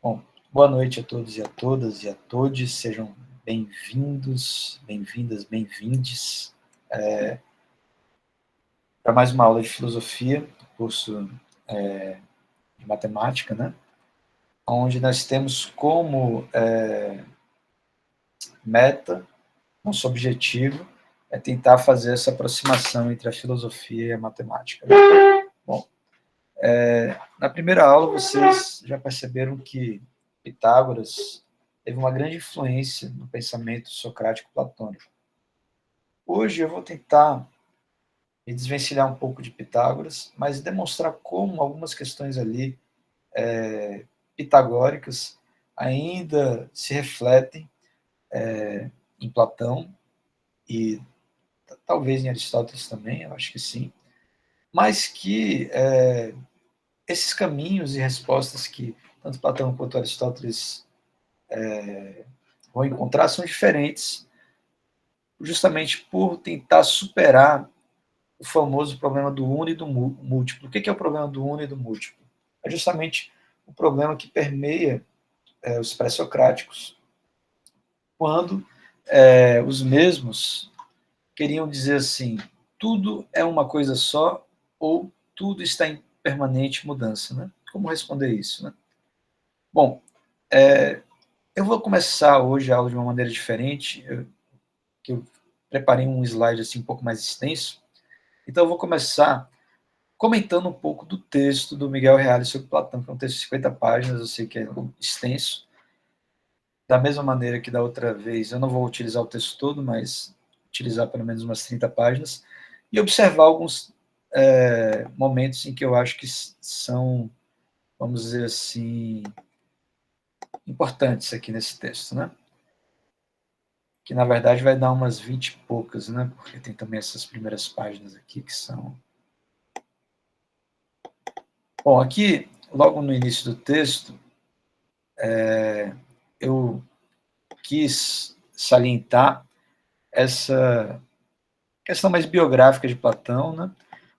Bom, boa noite a todos e a todas e a todes, sejam bem-vindos, bem-vindas, bem-vindes para mais uma aula de filosofia, curso de matemática, né? Onde nós temos como meta, nosso objetivo, é tentar fazer essa aproximação entre a filosofia e a matemática. Né? Bom, na primeira aula vocês já perceberam que Pitágoras teve uma grande influência no pensamento socrático-platônico. Hoje eu vou tentar me desvencilhar um pouco de Pitágoras, mas demonstrar como algumas questões ali pitagóricas ainda se refletem em Platão e talvez em Aristóteles também, eu acho que sim, mas que esses caminhos e respostas que tanto Platão quanto Aristóteles vão encontrar são diferentes, justamente por tentar superar o famoso problema do uno e do múltiplo. O que é o problema do uno e do múltiplo? É justamente o problema que permeia os pré-socráticos, quando os mesmos queriam dizer assim, tudo é uma coisa só ou tudo está em permanente mudança. Né? Como responder isso? Né? Bom, eu vou começar hoje a aula de uma maneira diferente, que eu preparei um slide assim um pouco mais extenso, então eu vou começar comentando um pouco do texto do Miguel Reale sobre Platão, que é um texto de 50 páginas, eu sei que é extenso. Da mesma maneira que da outra vez, eu não vou utilizar o texto todo, mas utilizar pelo menos umas 30 páginas, e observar alguns momentos em que eu acho que são, vamos dizer assim, importantes aqui nesse texto, né? Que na verdade vai dar umas 20 e poucas, né? Porque tem também essas primeiras páginas aqui que são. Bom, aqui, logo no início do texto, eu quis salientar essa questão mais biográfica de Platão, né?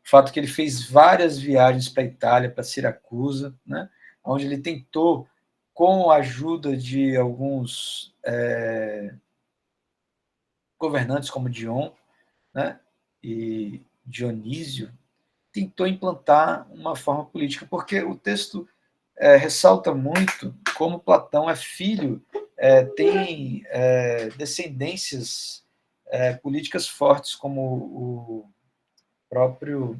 O fato que ele fez várias viagens para a Itália, para Siracusa, né? Onde ele tentou, com a ajuda de alguns governantes como Dion, né? E Dionísio, tentou implantar uma forma política, porque o texto ressalta muito como Platão é filho, tem descendências políticas fortes, como o próprio.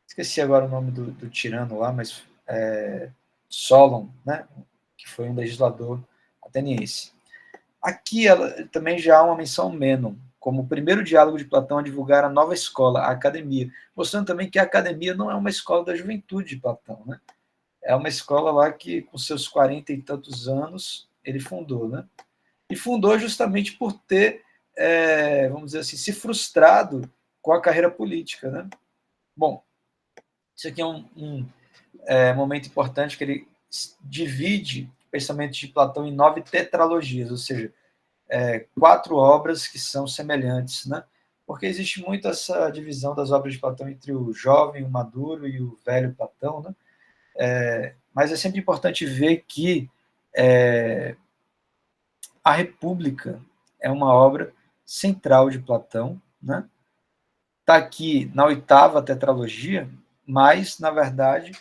Esqueci agora o nome do tirano lá, mas Solon, né? Que foi um legislador ateniense. Aqui também já há uma menção Mênon, como o primeiro diálogo de Platão a divulgar a nova escola, a academia, mostrando também que a academia não é uma escola da juventude de Platão, né? É uma escola lá que, com seus 40 e tantos anos, ele fundou, né? E fundou justamente por ter, vamos dizer assim, se frustrado com a carreira política, né? Bom, isso aqui é um momento importante, que ele divide o pensamento de Platão em 9 tetralogias, ou seja, 4 obras que são semelhantes, né? Porque existe muito essa divisão das obras de Platão entre o jovem, o maduro e o velho Platão, né? Mas é sempre importante ver que a República é uma obra central de Platão, né? Está aqui na 8ª tetralogia, mas, na verdade,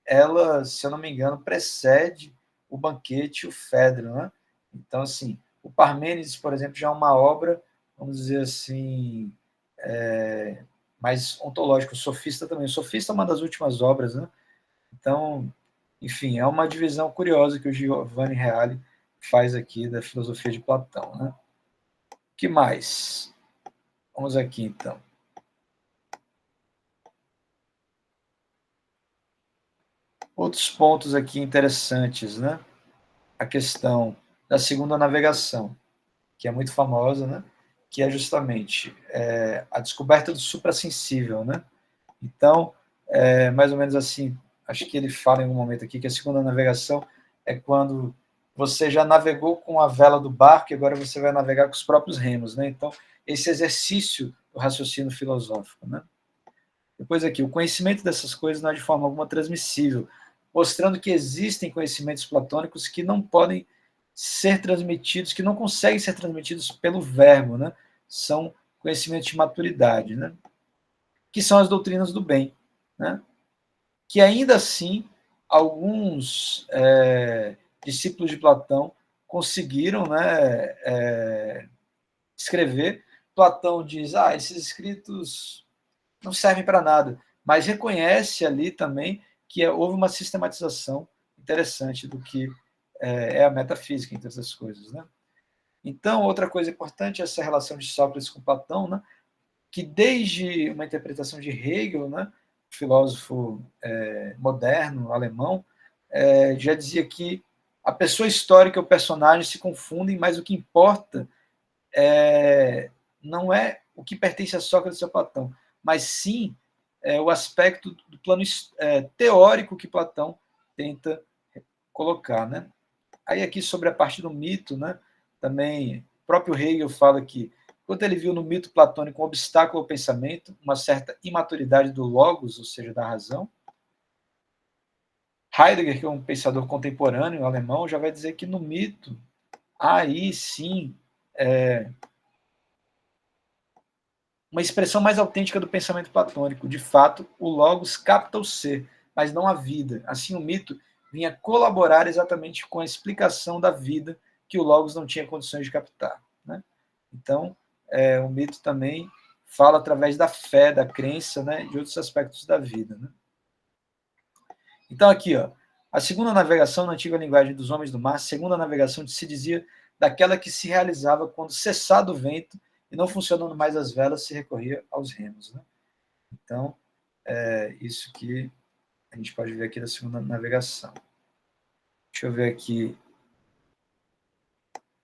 ela, se eu não me engano, precede o Banquete e o Fedro, né? Então, assim, o Parmênides, por exemplo, já é uma obra, vamos dizer assim, mais ontológica. O Sofista também. O Sofista é uma das últimas obras, né? Então, enfim, é uma divisão curiosa que o Giovanni Reale faz aqui da filosofia de Platão, né? O que mais? Vamos aqui, então. Outros pontos aqui interessantes, né? A questão da segunda navegação, que é muito famosa, né? Que é justamente a descoberta do suprassensível, né? Então, mais ou menos assim, acho que ele fala em algum momento aqui que a segunda navegação é quando você já navegou com a vela do barco e agora você vai navegar com os próprios remos, né? Então, esse exercício do raciocínio filosófico, né? Depois aqui, o conhecimento dessas coisas não é de forma alguma transmissível, mostrando que existem conhecimentos platônicos que não podem ser transmitidos, que não conseguem ser transmitidos pelo verbo, né? São conhecimentos de maturidade, né? Que são as doutrinas do bem, né? Que ainda assim alguns discípulos de Platão conseguiram, né, escrever. Platão diz, esses escritos não servem para nada, mas reconhece ali também que houve uma sistematização interessante do que é a metafísica, entre outras coisas, né? Então, outra coisa importante é essa relação de Sócrates com Platão, né? Que desde uma interpretação de Hegel, né, filósofo moderno alemão, já dizia que a pessoa histórica e o personagem se confundem, mas o que importa não é o que pertence a Sócrates ou a Platão, mas sim o aspecto do plano teórico que Platão tenta colocar, né? Aí aqui sobre a parte do mito, né? Também o próprio Hegel fala que quando ele viu no mito platônico um obstáculo ao pensamento, uma certa imaturidade do logos, ou seja, da razão. Heidegger, que é um pensador contemporâneo alemão, já vai dizer que no mito, aí sim, uma expressão mais autêntica do pensamento platônico. De fato, o logos capta o ser, mas não a vida. Assim, o mito vinha colaborar exatamente com a explicação da vida que o logos não tinha condições de captar, né? Então, o mito também fala através da fé, da crença, né, de outros aspectos da vida, né? Então, aqui, ó, a segunda navegação na antiga linguagem dos homens do mar, segunda navegação se dizia daquela que se realizava quando cessado o vento e não funcionando mais as velas, se recorria aos remos, né? Então, isso que a gente pode ver aqui da segunda navegação. Deixa eu ver aqui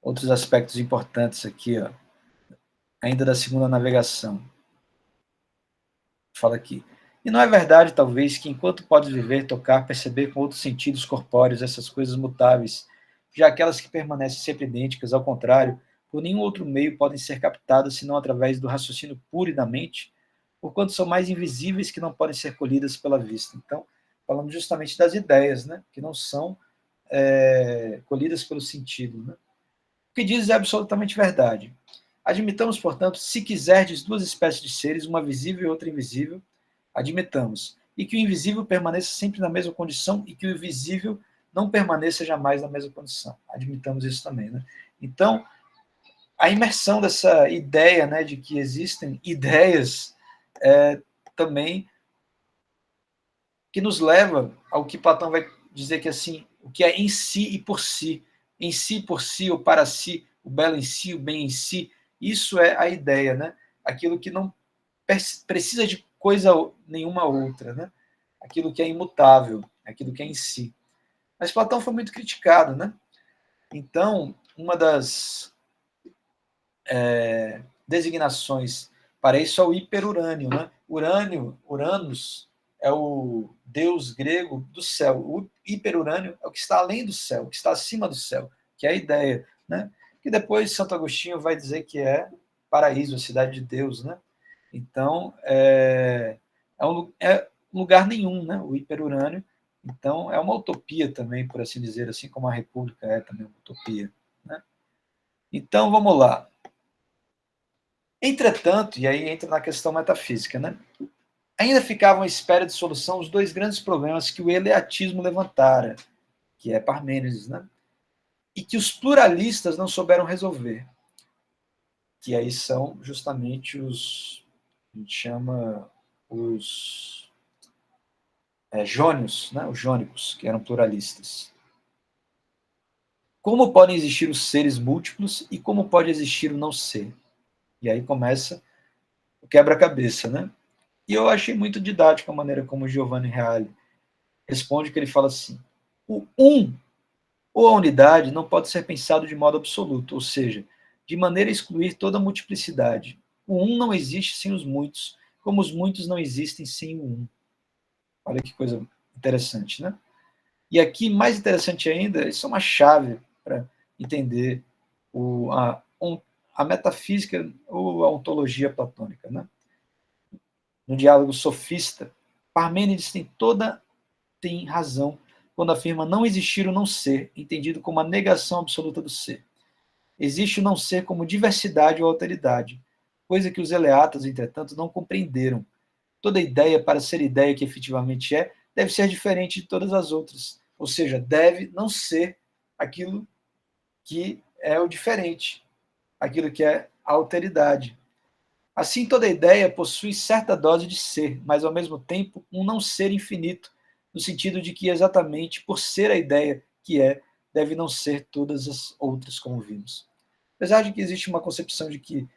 outros aspectos importantes aqui, ó, ainda da segunda navegação. Fala aqui. E não é verdade, talvez, que enquanto podes viver, tocar, perceber com outros sentidos corpóreos essas coisas mutáveis, já aquelas que permanecem sempre idênticas, ao contrário, por nenhum outro meio podem ser captadas senão através do raciocínio puro e da mente, porquanto são mais invisíveis que não podem ser colhidas pela vista. Então, falando justamente das ideias, né, que não são colhidas pelo sentido, né? O que diz é absolutamente verdade. Admitamos, portanto, se quiserdes duas espécies de seres, uma visível e outra invisível, admitamos, e que o invisível permaneça sempre na mesma condição e que o visível não permaneça jamais na mesma condição. Admitamos isso também, né? Então, a imersão dessa ideia, né, de que existem ideias também que nos leva ao que Platão vai dizer que assim, o que é em si e por si, por si ou para si, o belo em si, o bem em si, isso é a ideia, né? Aquilo que não precisa de coisa nenhuma outra, né? Aquilo que é imutável, aquilo que é em si. Mas Platão foi muito criticado, né? Então, uma das designações para isso é o hiperurânio, né? Uranus, é o deus grego do céu. O hiperurânio é o que está além do céu, o que está acima do céu, que é a ideia, né? Que depois Santo Agostinho vai dizer que é paraíso, a cidade de Deus, né? Então, é lugar nenhum, né? O hiperurânio. Então, é uma utopia também, por assim dizer, assim como a República é também uma utopia, né? Então, vamos lá. Entretanto, e aí entra na questão metafísica, né? Ainda ficavam à espera de solução os dois grandes problemas que o eleatismo levantara, que é Parmênides, né? E que os pluralistas não souberam resolver, que aí são justamente a gente chama os jônios, né? Os jônicos, que eram pluralistas. Como podem existir os seres múltiplos e como pode existir o não ser? E aí começa o quebra-cabeça, né? E eu achei muito didática a maneira como o Giovanni Reale responde, que ele fala assim: o um ou a unidade não pode ser pensado de modo absoluto, ou seja, de maneira a excluir toda a multiplicidade. O um não existe sem os muitos, como os muitos não existem sem o um. Olha que coisa interessante, né? E aqui, mais interessante ainda, isso é uma chave para entender a metafísica ou a ontologia platônica, né? No diálogo sofista, Parmênides tem razão quando afirma não existir o não ser, entendido como a negação absoluta do ser. Existe o não ser como diversidade ou alteridade, coisa que os eleatas, entretanto, não compreenderam. Toda ideia, para ser ideia que efetivamente é, deve ser diferente de todas as outras, ou seja, deve não ser aquilo que é o diferente, aquilo que é a alteridade. Assim, toda ideia possui certa dose de ser, mas ao mesmo tempo um não ser infinito, no sentido de que exatamente por ser a ideia que é, deve não ser todas as outras, como vimos. Apesar de que existe uma concepção de que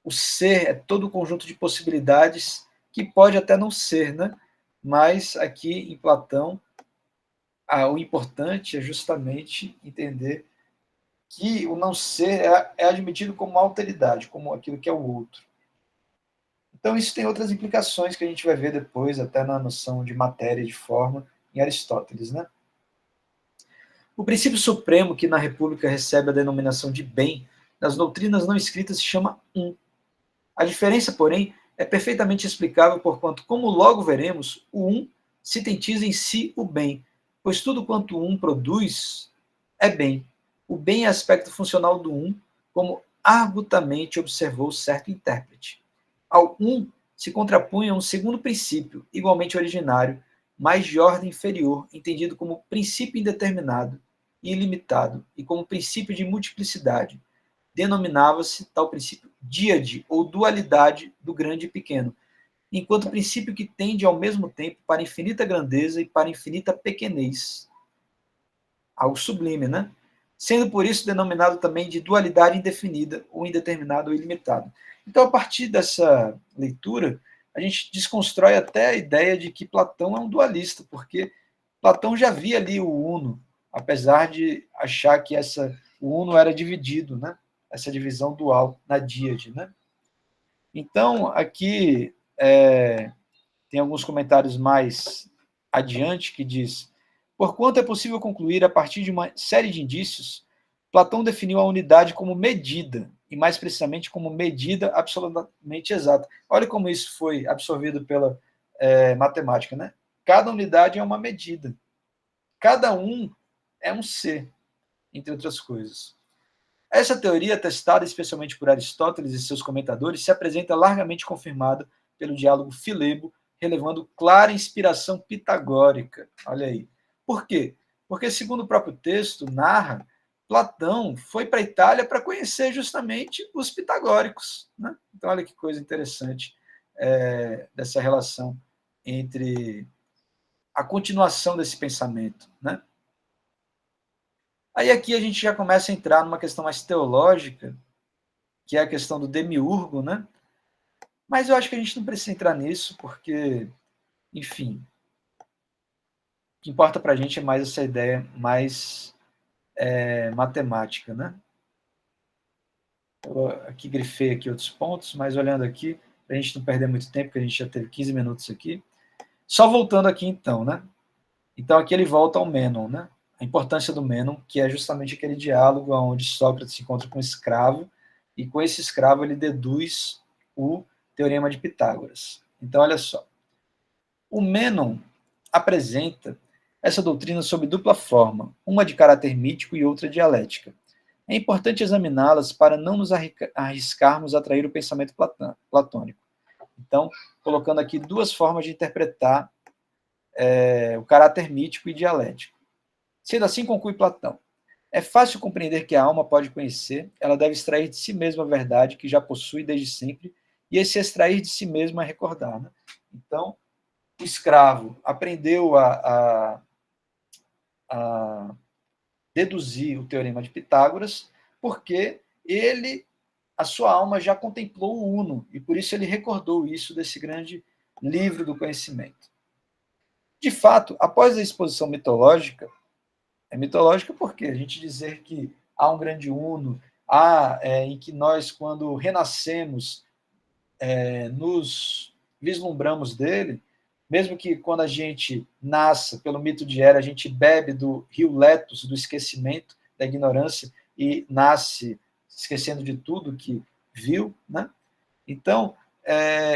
o ser é todo o conjunto de possibilidades que pode até não ser, né? Mas aqui em Platão, o importante é justamente entender que o não ser é admitido como uma alteridade, como aquilo que é o outro. Então, isso tem outras implicações que a gente vai ver depois, até na noção de matéria e de forma, em Aristóteles. Né? O princípio supremo, que na República recebe a denominação de bem, nas doutrinas não escritas se chama um. A diferença, porém, é perfeitamente explicável porquanto, como logo veremos, o um sintetiza em si o bem, pois tudo quanto o um produz é bem. O bem é aspecto funcional do um, como argutamente observou certo intérprete. Ao um se contrapunha um segundo princípio, igualmente originário, mas de ordem inferior, entendido como princípio indeterminado e ilimitado, e como princípio de multiplicidade. Denominava-se tal princípio díade, ou dualidade do grande e pequeno, enquanto princípio que tende ao mesmo tempo para infinita grandeza e para infinita pequenez. Algo sublime, né? Sendo por isso denominado também de dualidade indefinida, ou indeterminado ou ilimitado. Então, a partir dessa leitura, a gente desconstrói até a ideia de que Platão é um dualista, porque Platão já via ali o uno, apesar de achar que o uno era dividido, né? Essa divisão dual na díade. Né? Então, aqui tem alguns comentários mais adiante que diz: porquanto é possível concluir a partir de uma série de indícios, Platão definiu a unidade como medida, e mais precisamente como medida absolutamente exata. Olha como isso foi absorvido pela matemática. Né? Cada unidade é uma medida. Cada um é um ser, entre outras coisas. Essa teoria, testada especialmente por Aristóteles e seus comentadores, se apresenta largamente confirmada pelo diálogo Filebo, relevando clara inspiração pitagórica. Olha aí. Por quê? Porque, segundo o próprio texto, narra, Platão foi para a Itália para conhecer justamente os pitagóricos. Né? Então, olha que coisa interessante dessa relação entre a continuação desse pensamento. Né? Aí aqui a gente já começa a entrar numa questão mais teológica, que é a questão do demiurgo, né? Mas eu acho que a gente não precisa entrar nisso, porque, enfim, o que importa para a gente é mais essa ideia mais matemática, né? Eu aqui grifei aqui outros pontos, mas olhando aqui, para a gente não perder muito tempo, porque a gente já teve 15 minutos aqui. Só voltando aqui então, né? Então aqui ele volta ao Mênon, né? A importância do Mênon, que é justamente aquele diálogo onde Sócrates se encontra com um escravo, e com esse escravo ele deduz o Teorema de Pitágoras. Então, olha só. O Mênon apresenta essa doutrina sob dupla forma, uma de caráter mítico e outra dialética. É importante examiná-las para não nos arriscarmos a atrair o pensamento platônico. Então, colocando aqui duas formas de interpretar o caráter mítico e dialético. Sendo assim, conclui Platão, é fácil compreender que a alma pode conhecer, ela deve extrair de si mesma a verdade que já possui desde sempre, e esse extrair de si mesmo é recordar. Né? Então, o escravo aprendeu a deduzir o teorema de Pitágoras, porque a sua alma já contemplou o uno, e por isso ele recordou isso desse grande livro do conhecimento. De fato, após a exposição mitológica, é mitológica porque a gente dizer que há um grande uno, em que nós, quando renascemos, nos vislumbramos dele, mesmo que quando a gente nasça, pelo mito de Hera, a gente bebe do rio Letos, do esquecimento, da ignorância, e nasce esquecendo de tudo que viu. Né? Então,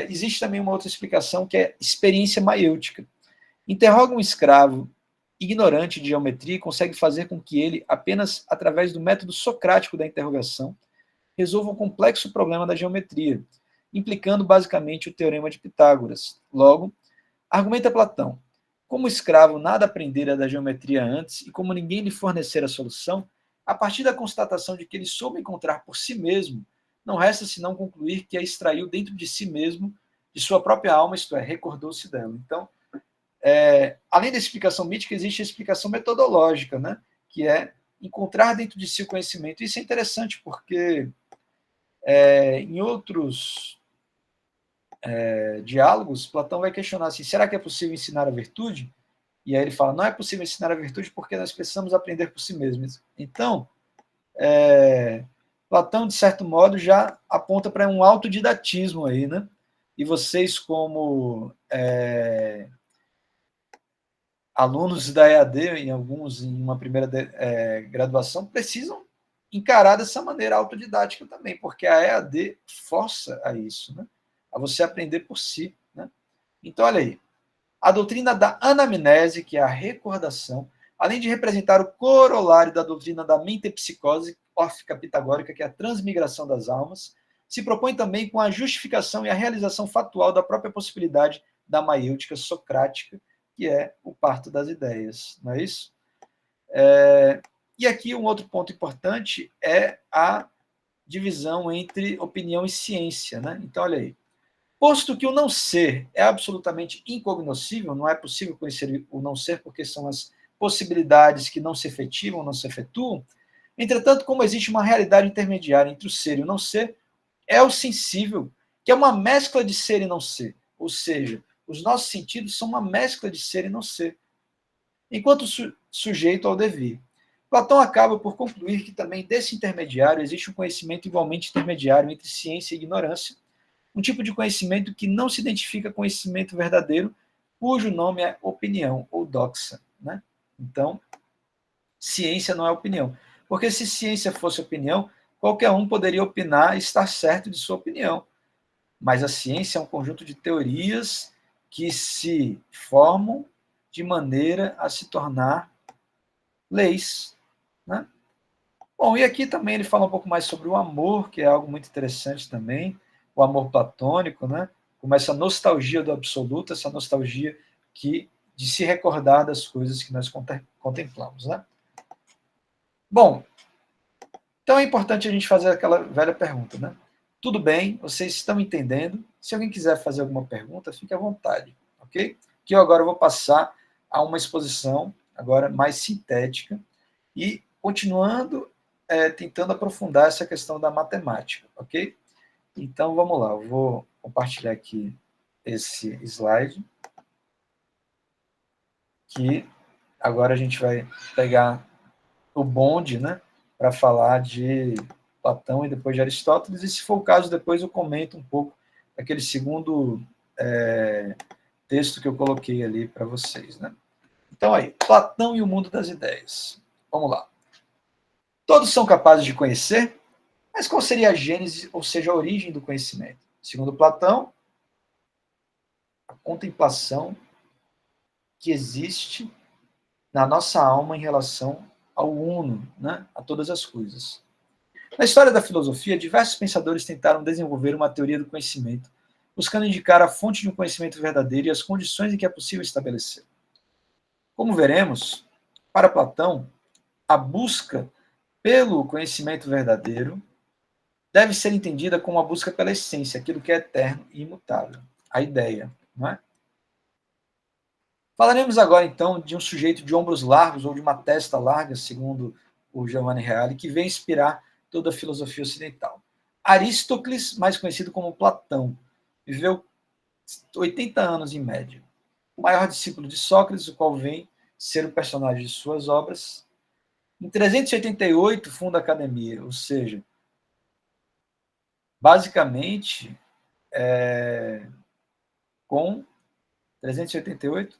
existe também uma outra explicação, que é experiência maiêutica. Interroga um escravo ignorante de geometria e consegue fazer com que ele, apenas através do método socrático da interrogação, resolva um complexo problema da geometria, implicando basicamente o teorema de Pitágoras. Logo, argumenta Platão, como o escravo nada aprendera da geometria antes e como ninguém lhe fornecera a solução, a partir da constatação de que ele soube encontrar por si mesmo, não resta senão concluir que a extraiu dentro de si mesmo, de sua própria alma, isto é, recordou-se dela. Então, além da explicação mítica, existe a explicação metodológica, né? Que é encontrar dentro de si o conhecimento. Isso é interessante porque em outros diálogos, Platão vai questionar assim, será que é possível ensinar a virtude? E aí ele fala, não é possível ensinar a virtude porque nós precisamos aprender por si mesmos. Então, Platão, de certo modo, já aponta para um autodidatismo aí, né? E vocês, como alunos da EAD, em uma primeira graduação, precisam encarar dessa maneira autodidática também, porque a EAD força a isso, né? A você aprender por si, né? Então, olha aí, a doutrina da anamnese, que é a recordação, além de representar o corolário da doutrina da metempsicose órfica pitagórica, que é a transmigração das almas, se propõe também com a justificação e a realização fatual da própria possibilidade da maiêutica socrática, que é o parto das ideias, não é isso? E aqui um outro ponto importante é a divisão entre opinião e ciência, né? Então, olha aí. Posto que o não ser é absolutamente incognoscível, não é possível conhecer o não ser porque são as possibilidades que não se efetivam, não se efetuam, entretanto, como existe uma realidade intermediária entre o ser e o não ser, é o sensível, que é uma mescla de ser e não ser, ou seja, os nossos sentidos são uma mescla de ser e não ser, enquanto sujeito ao devir. Platão acaba por concluir que também desse intermediário existe um conhecimento igualmente intermediário entre ciência e ignorância, um tipo de conhecimento que não se identifica com conhecimento verdadeiro, cujo nome é opinião, ou doxa, né? Então, ciência não é opinião. Porque se ciência fosse opinião, qualquer um poderia opinar e estar certo de sua opinião. Mas a ciência é um conjunto de teorias que se formam de maneira a se tornar leis, né? Bom, e aqui também ele fala um pouco mais sobre o amor, que é algo muito interessante também, o amor platônico, né? Como essa nostalgia do absoluto, essa nostalgia de se recordar das coisas que nós contemplamos, né? Bom, então é importante a gente fazer aquela velha pergunta, né? Tudo bem, vocês estão entendendo? Se alguém quiser fazer alguma pergunta, fique à vontade, ok? Que eu agora vou passar a uma exposição agora mais sintética e continuando tentando aprofundar essa questão da matemática, ok? Então, vamos lá, eu vou compartilhar aqui esse slide, que agora a gente vai pegar o bonde, né, para falar de Platão e depois de Aristóteles, e se for o caso, depois eu comento um pouco aquele segundo texto que eu coloquei ali para vocês, né? Então, aí, Platão e o mundo das ideias. Vamos lá. Todos são capazes de conhecer, mas qual seria a gênese, ou seja, a origem do conhecimento? Segundo Platão, a contemplação que existe na nossa alma em relação ao uno, né, a todas as coisas. Na história da filosofia, diversos pensadores tentaram desenvolver uma teoria do conhecimento, buscando indicar a fonte de um conhecimento verdadeiro e as condições em que é possível estabelecer. Como veremos, para Platão, a busca pelo conhecimento verdadeiro deve ser entendida como a busca pela essência, aquilo que é eterno e imutável, a ideia, não é? Falaremos agora, então, de um sujeito de ombros largos ou de uma testa larga, segundo o Giovanni Reale, que vem inspirar toda a filosofia ocidental. Aristóteles, mais conhecido como Platão, viveu 80 anos em média. O maior discípulo de Sócrates, o qual vem ser o personagem de suas obras. Em 388, funda a academia, ou seja, basicamente, com 388,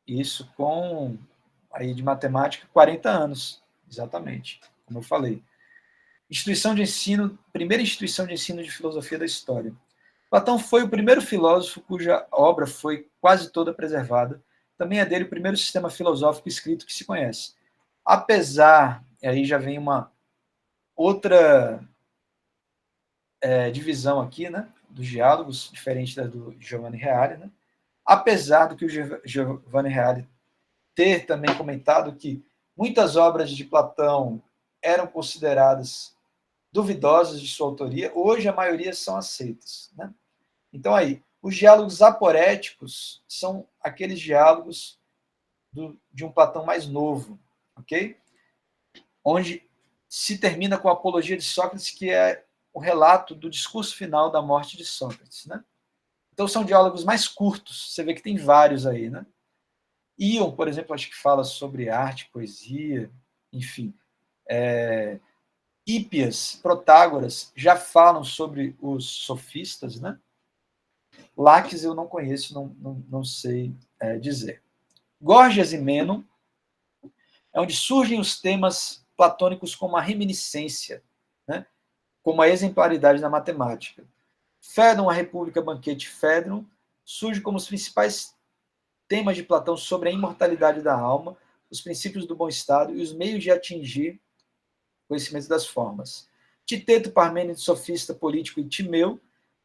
isso com, aí de matemática, 40 anos, exatamente, como eu falei. Instituição de ensino, primeira instituição de ensino de filosofia da história. Platão foi o primeiro filósofo cuja obra foi quase toda preservada também é dele o primeiro sistema filosófico escrito que se conhece. Apesar, e aí já vem uma outra divisão aqui, né, dos diálogos, diferente da do Giovanni Reale, né? Apesar do que o Giovanni Reale ter também comentado que muitas obras de Platão eram consideradas duvidosas de sua autoria, hoje a maioria são aceitas, né? Então aí, os diálogos aporéticos são aqueles diálogos de um Platão mais novo, ok? Onde se termina com a apologia de Sócrates, que é o relato do discurso final da morte de Sócrates, né? Então são diálogos mais curtos, você vê que tem vários aí, né? Ion, por exemplo, acho que fala sobre arte, poesia, enfim. Hípias, Protágoras já falam sobre os sofistas, né? Laques eu não conheço, não sei dizer. Górgias e Mênon é onde surgem os temas platônicos como a reminiscência, né? Como a exemplaridade na matemática. Fédon, a República, Banquete Fédon, surge como os principais temas de Platão sobre a imortalidade da alma, os princípios do bom estado e os meios de atingir o conhecimento das formas. Titeto, Parmênides, sofista, político e Timeu,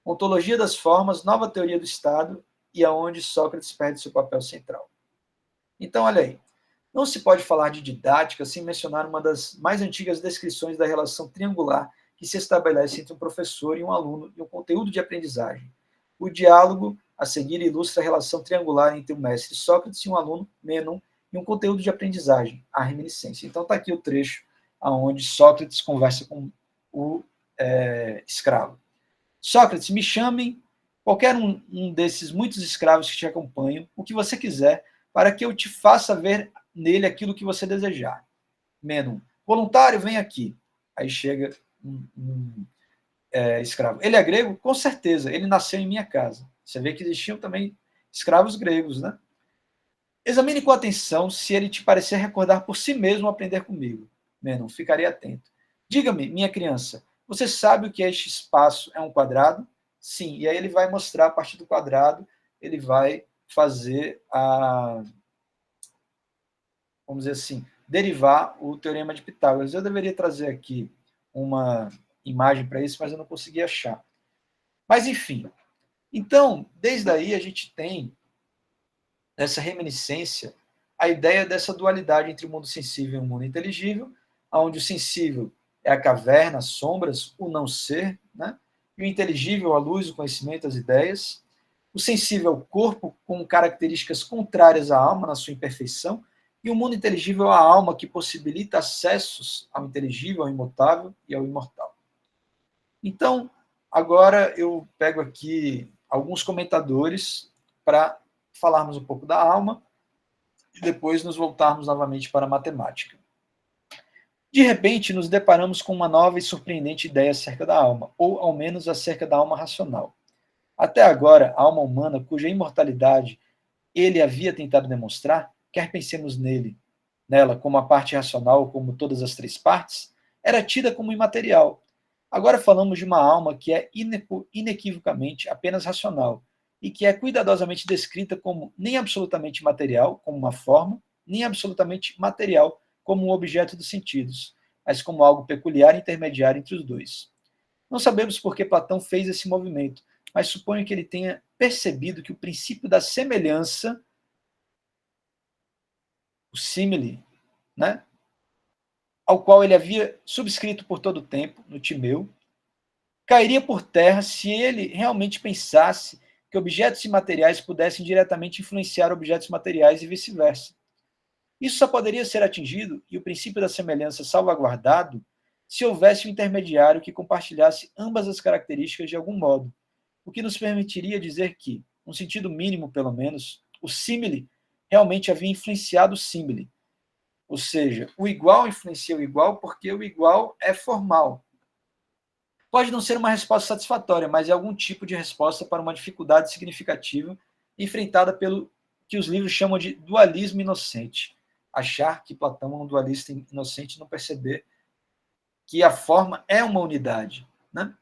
ontologia das formas, nova teoria do estado e aonde Sócrates perde seu papel central. Então, olha aí, não se pode falar de didática sem mencionar uma das mais antigas descrições da relação triangular que se estabelece entre um professor e um aluno e um conteúdo de aprendizagem. O diálogo a seguir ilustra a relação triangular entre o mestre Sócrates e um aluno, Mênon, e um conteúdo de aprendizagem, a reminiscência. Então está aqui o trecho onde Sócrates conversa com o escravo. Sócrates, me chamem qualquer um desses muitos escravos que te acompanham, o que você quiser, para que eu te faça ver nele aquilo que você desejar. Mênon, voluntário, vem aqui. Aí chega um escravo. Ele é grego? Com certeza, ele nasceu em minha casa. Você vê que existiam também escravos gregos, né? Examine com atenção se ele te parecer recordar por si mesmo aprender comigo. Mênon, ficarei atento. Diga-me, minha criança, você sabe o que este espaço é um quadrado? Sim, e aí ele vai mostrar a partir do quadrado, ele vai fazer vamos dizer assim, derivar o teorema de Pitágoras. Eu deveria trazer aqui uma imagem para isso, mas eu não consegui achar. Mas, enfim. Então, desde aí a gente tem essa reminiscência, a ideia dessa dualidade entre o mundo sensível e o mundo inteligível, onde o sensível é a caverna, as sombras, o não ser, né? E o inteligível, a luz, o conhecimento, as ideias. O sensível é o corpo, com características contrárias à alma na sua imperfeição, e o mundo inteligível é a alma que possibilita acessos ao inteligível, ao imutável e ao imortal. Então, agora eu pego aqui alguns comentadores para falarmos um pouco da alma e depois nos voltarmos novamente para a matemática. De repente, nos deparamos com uma nova e surpreendente ideia acerca da alma, ou ao menos acerca da alma racional. Até agora, a alma humana, cuja imortalidade ele havia tentado demonstrar, quer pensemos nela como a parte racional ou como todas as três partes, era tida como imaterial. Agora falamos de uma alma que é inequivocamente apenas racional e que é cuidadosamente descrita como nem absolutamente material, como uma forma, nem absolutamente material, como um objeto dos sentidos, mas como algo peculiar e intermediário entre os dois. Não sabemos por que Platão fez esse movimento, mas suponho que ele tenha percebido que o princípio da semelhança, o símile, né, ao qual ele havia subscrito por todo o tempo, no Timeu, cairia por terra se ele realmente pensasse que objetos imateriais pudessem diretamente influenciar objetos materiais e vice-versa. Isso só poderia ser atingido e o princípio da semelhança salvaguardado se houvesse um intermediário que compartilhasse ambas as características de algum modo, o que nos permitiria dizer que, num sentido mínimo pelo menos, o símile realmente havia influenciado o símile. Ou seja, o igual influencia o igual porque o igual é formal. Pode não ser uma resposta satisfatória, mas é algum tipo de resposta para uma dificuldade significativa enfrentada pelo que os livros chamam de dualismo inocente. Achar que Platão é um dualista inocente e não perceber que a forma é uma unidade, né?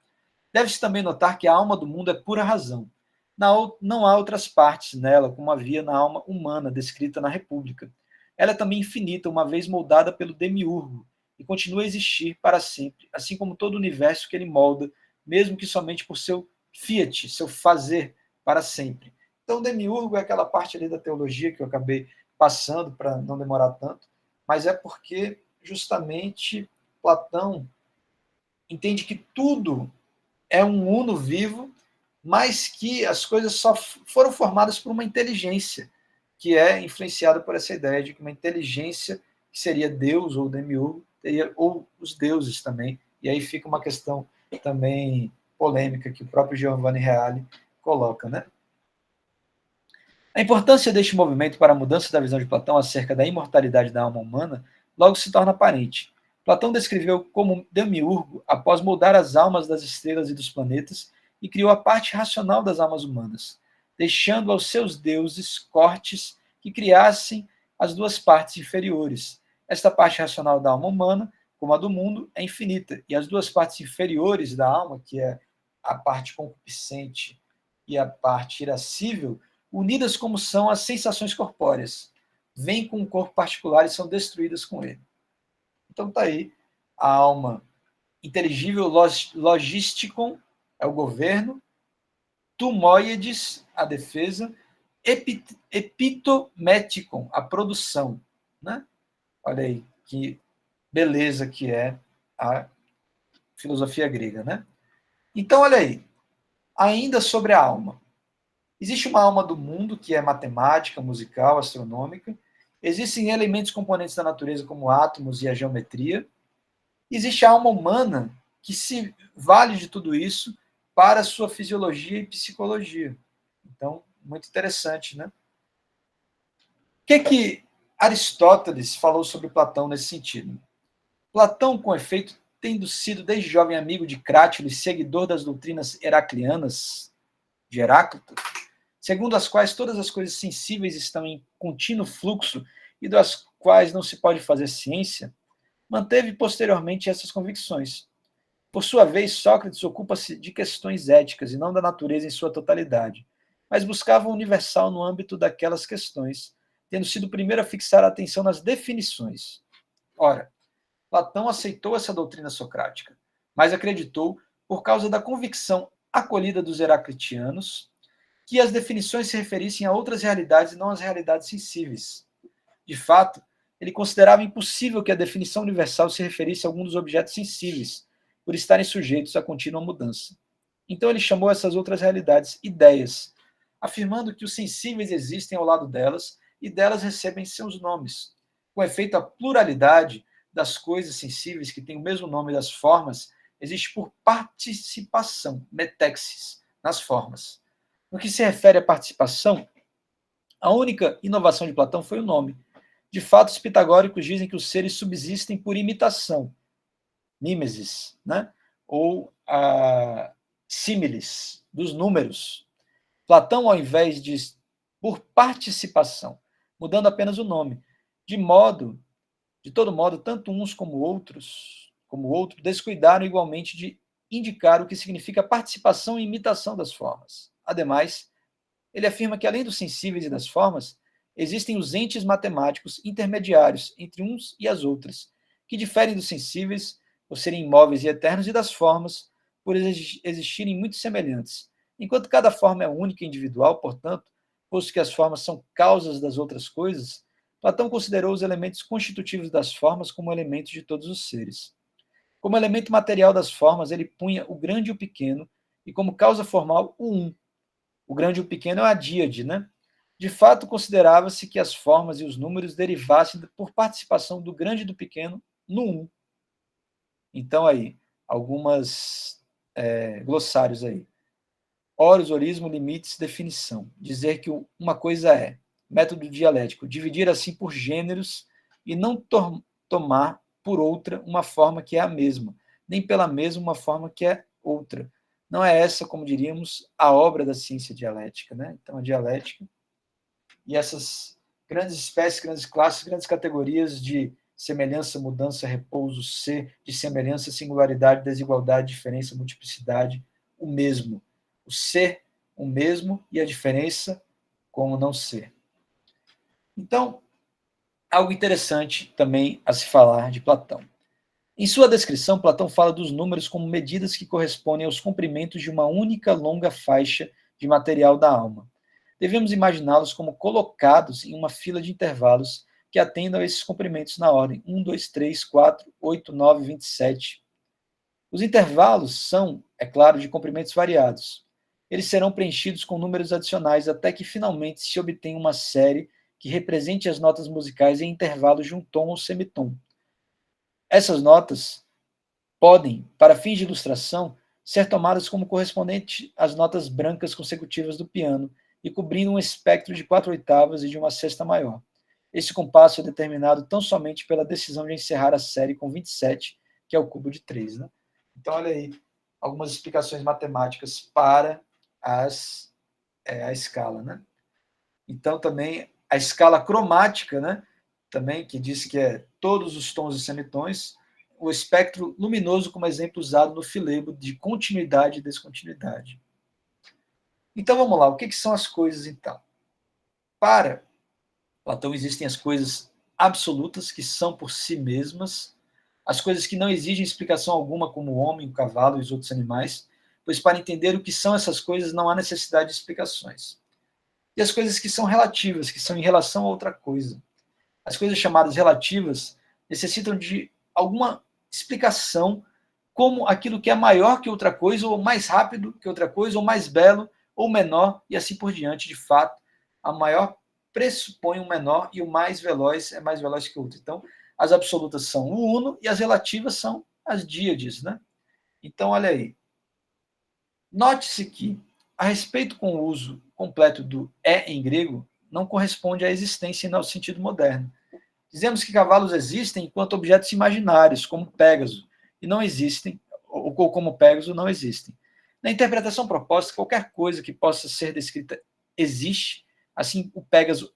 Deve-se também notar que a alma do mundo é pura razão. Não há outras partes nela, como havia na alma humana descrita na República. Ela é também infinita, uma vez moldada pelo demiurgo, e continua a existir para sempre, assim como todo o universo que ele molda, mesmo que somente por seu fiat, seu fazer, para sempre. Então, o demiurgo é aquela parte ali da teologia que eu acabei passando para não demorar tanto, mas é porque justamente Platão entende que tudo é um uno vivo, mas que as coisas só foram formadas por uma inteligência, que é influenciada por essa ideia de que uma inteligência, que seria Deus ou Demiurgo, teria, ou os deuses também, e aí fica uma questão também polêmica que o próprio Giovanni Reale coloca, né? A importância deste movimento para a mudança da visão de Platão acerca da imortalidade da alma humana logo se torna aparente. Platão descreveu como demiurgo após moldar as almas das estrelas e dos planetas e criou a parte racional das almas humanas, deixando aos seus deuses cortes que criassem as duas partes inferiores. Esta parte racional da alma humana, como a do mundo, é infinita, e as duas partes inferiores da alma, que é a parte concupiscente e a parte irascível, unidas como são as sensações corpóreas, vêm com um corpo particular e são destruídas com ele. Então está aí a alma inteligível logisticon, é o governo, tumoiedes, a defesa, epitometicon, a produção. Né? Olha aí que beleza que é a filosofia grega. Né? Então, olha aí, ainda sobre a alma. Existe uma alma do mundo, que é matemática, musical, astronômica. Existem elementos componentes da natureza, como átomos e a geometria. Existe a alma humana, que se vale de tudo isso para a sua fisiologia e psicologia. Então, muito interessante, né? O que Aristóteles falou sobre Platão nesse sentido? Platão, com efeito, tendo sido desde jovem amigo de Crátilo e seguidor das doutrinas heraclianas de Heráclito, segundo as quais todas as coisas sensíveis estão em contínuo fluxo e das quais não se pode fazer ciência, manteve posteriormente essas convicções. Por sua vez, Sócrates ocupa-se de questões éticas e não da natureza em sua totalidade, mas buscava o universal no âmbito daquelas questões, tendo sido o primeiro a fixar a atenção nas definições. Ora, Platão aceitou essa doutrina socrática, mas acreditou, por causa da convicção acolhida dos heraclitianos, que as definições se referissem a outras realidades e não às realidades sensíveis. De fato, ele considerava impossível que a definição universal se referisse a algum dos objetos sensíveis, por estarem sujeitos a contínua mudança. Então ele chamou essas outras realidades ideias, afirmando que os sensíveis existem ao lado delas e delas recebem seus nomes. Com efeito, a pluralidade das coisas sensíveis que têm o mesmo nome das formas existe por participação, metexis, nas formas. No que se refere à participação, a única inovação de Platão foi o nome. De fato, os pitagóricos dizem que os seres subsistem por imitação, mimesis, né? Ou a símiles, dos números. Platão, ao invés de por participação, mudando apenas o nome, de todo modo, tanto uns como o outro, descuidaram igualmente de indicar o que significa participação e imitação das formas. Ademais, ele afirma que, além dos sensíveis e das formas, existem os entes matemáticos intermediários entre uns e as outras, que diferem dos sensíveis por serem imóveis e eternos e das formas por existirem muito semelhantes. Enquanto cada forma é única e individual, portanto, posto que as formas são causas das outras coisas, Platão considerou os elementos constitutivos das formas como elementos de todos os seres. Como elemento material das formas, ele punha o grande e o pequeno, e como causa formal, o um. O grande e o pequeno é a díade, né? De fato, considerava-se que as formas e os números derivassem por participação do grande e do pequeno no um. Então, aí, algumas glossários aí. Horus, horismo, limites, definição. Dizer que uma coisa é. Método dialético. Dividir assim por gêneros e não tomar por outra uma forma que é a mesma, nem pela mesma uma forma que é outra. Não é essa, como diríamos, a obra da ciência dialética. Né? Então, a dialética e essas grandes espécies, grandes classes, grandes categorias de semelhança, mudança, repouso, ser, de semelhança, singularidade, desigualdade, diferença, multiplicidade, o mesmo. O ser o mesmo e a diferença como não ser. Então, algo interessante também a se falar de Platão. Em sua descrição, Platão fala dos números como medidas que correspondem aos comprimentos de uma única longa faixa de material da alma. Devemos imaginá-los como colocados em uma fila de intervalos que atendam a esses comprimentos na ordem 1, 2, 3, 4, 8, 9, 27. Os intervalos são, é claro, de comprimentos variados. Eles serão preenchidos com números adicionais até que finalmente se obtenha uma série que represente as notas musicais em intervalos de um tom ou semitom. Essas notas podem, para fins de ilustração, ser tomadas como correspondente às notas brancas consecutivas do piano e cobrindo um espectro de 4 oitavas e de uma sexta maior. Esse compasso é determinado tão somente pela decisão de encerrar a série com 27, que é o cubo de 3. Né? Então, olha aí, algumas explicações matemáticas para a escala. Né? Então, também, a escala cromática, né? Também, que diz que é todos os tons e semitons, o espectro luminoso como exemplo usado no Filebo de continuidade e descontinuidade. Então, vamos lá. O que são as coisas, então? Para Platão, existem as coisas absolutas, que são por si mesmas, as coisas que não exigem explicação alguma, como o homem, o cavalo e os outros animais, pois para entender o que são essas coisas não há necessidade de explicações. E as coisas que são relativas, que são em relação a outra coisa. As coisas chamadas relativas necessitam de alguma explicação, como aquilo que é maior que outra coisa, ou mais rápido que outra coisa, ou mais belo, ou menor, e assim por diante. De fato, a maior pressupõe um menor e o mais veloz é mais veloz que o outro. Então, as absolutas são o uno e as relativas são as díades. Né? Então, olha aí. Note-se que, a respeito com o uso completo do em grego, não corresponde à existência no sentido moderno. Dizemos que cavalos existem enquanto objetos imaginários, como Pégaso, e não existem, ou como Pégaso não existem. Na interpretação proposta, qualquer coisa que possa ser descrita existe, assim o Pégaso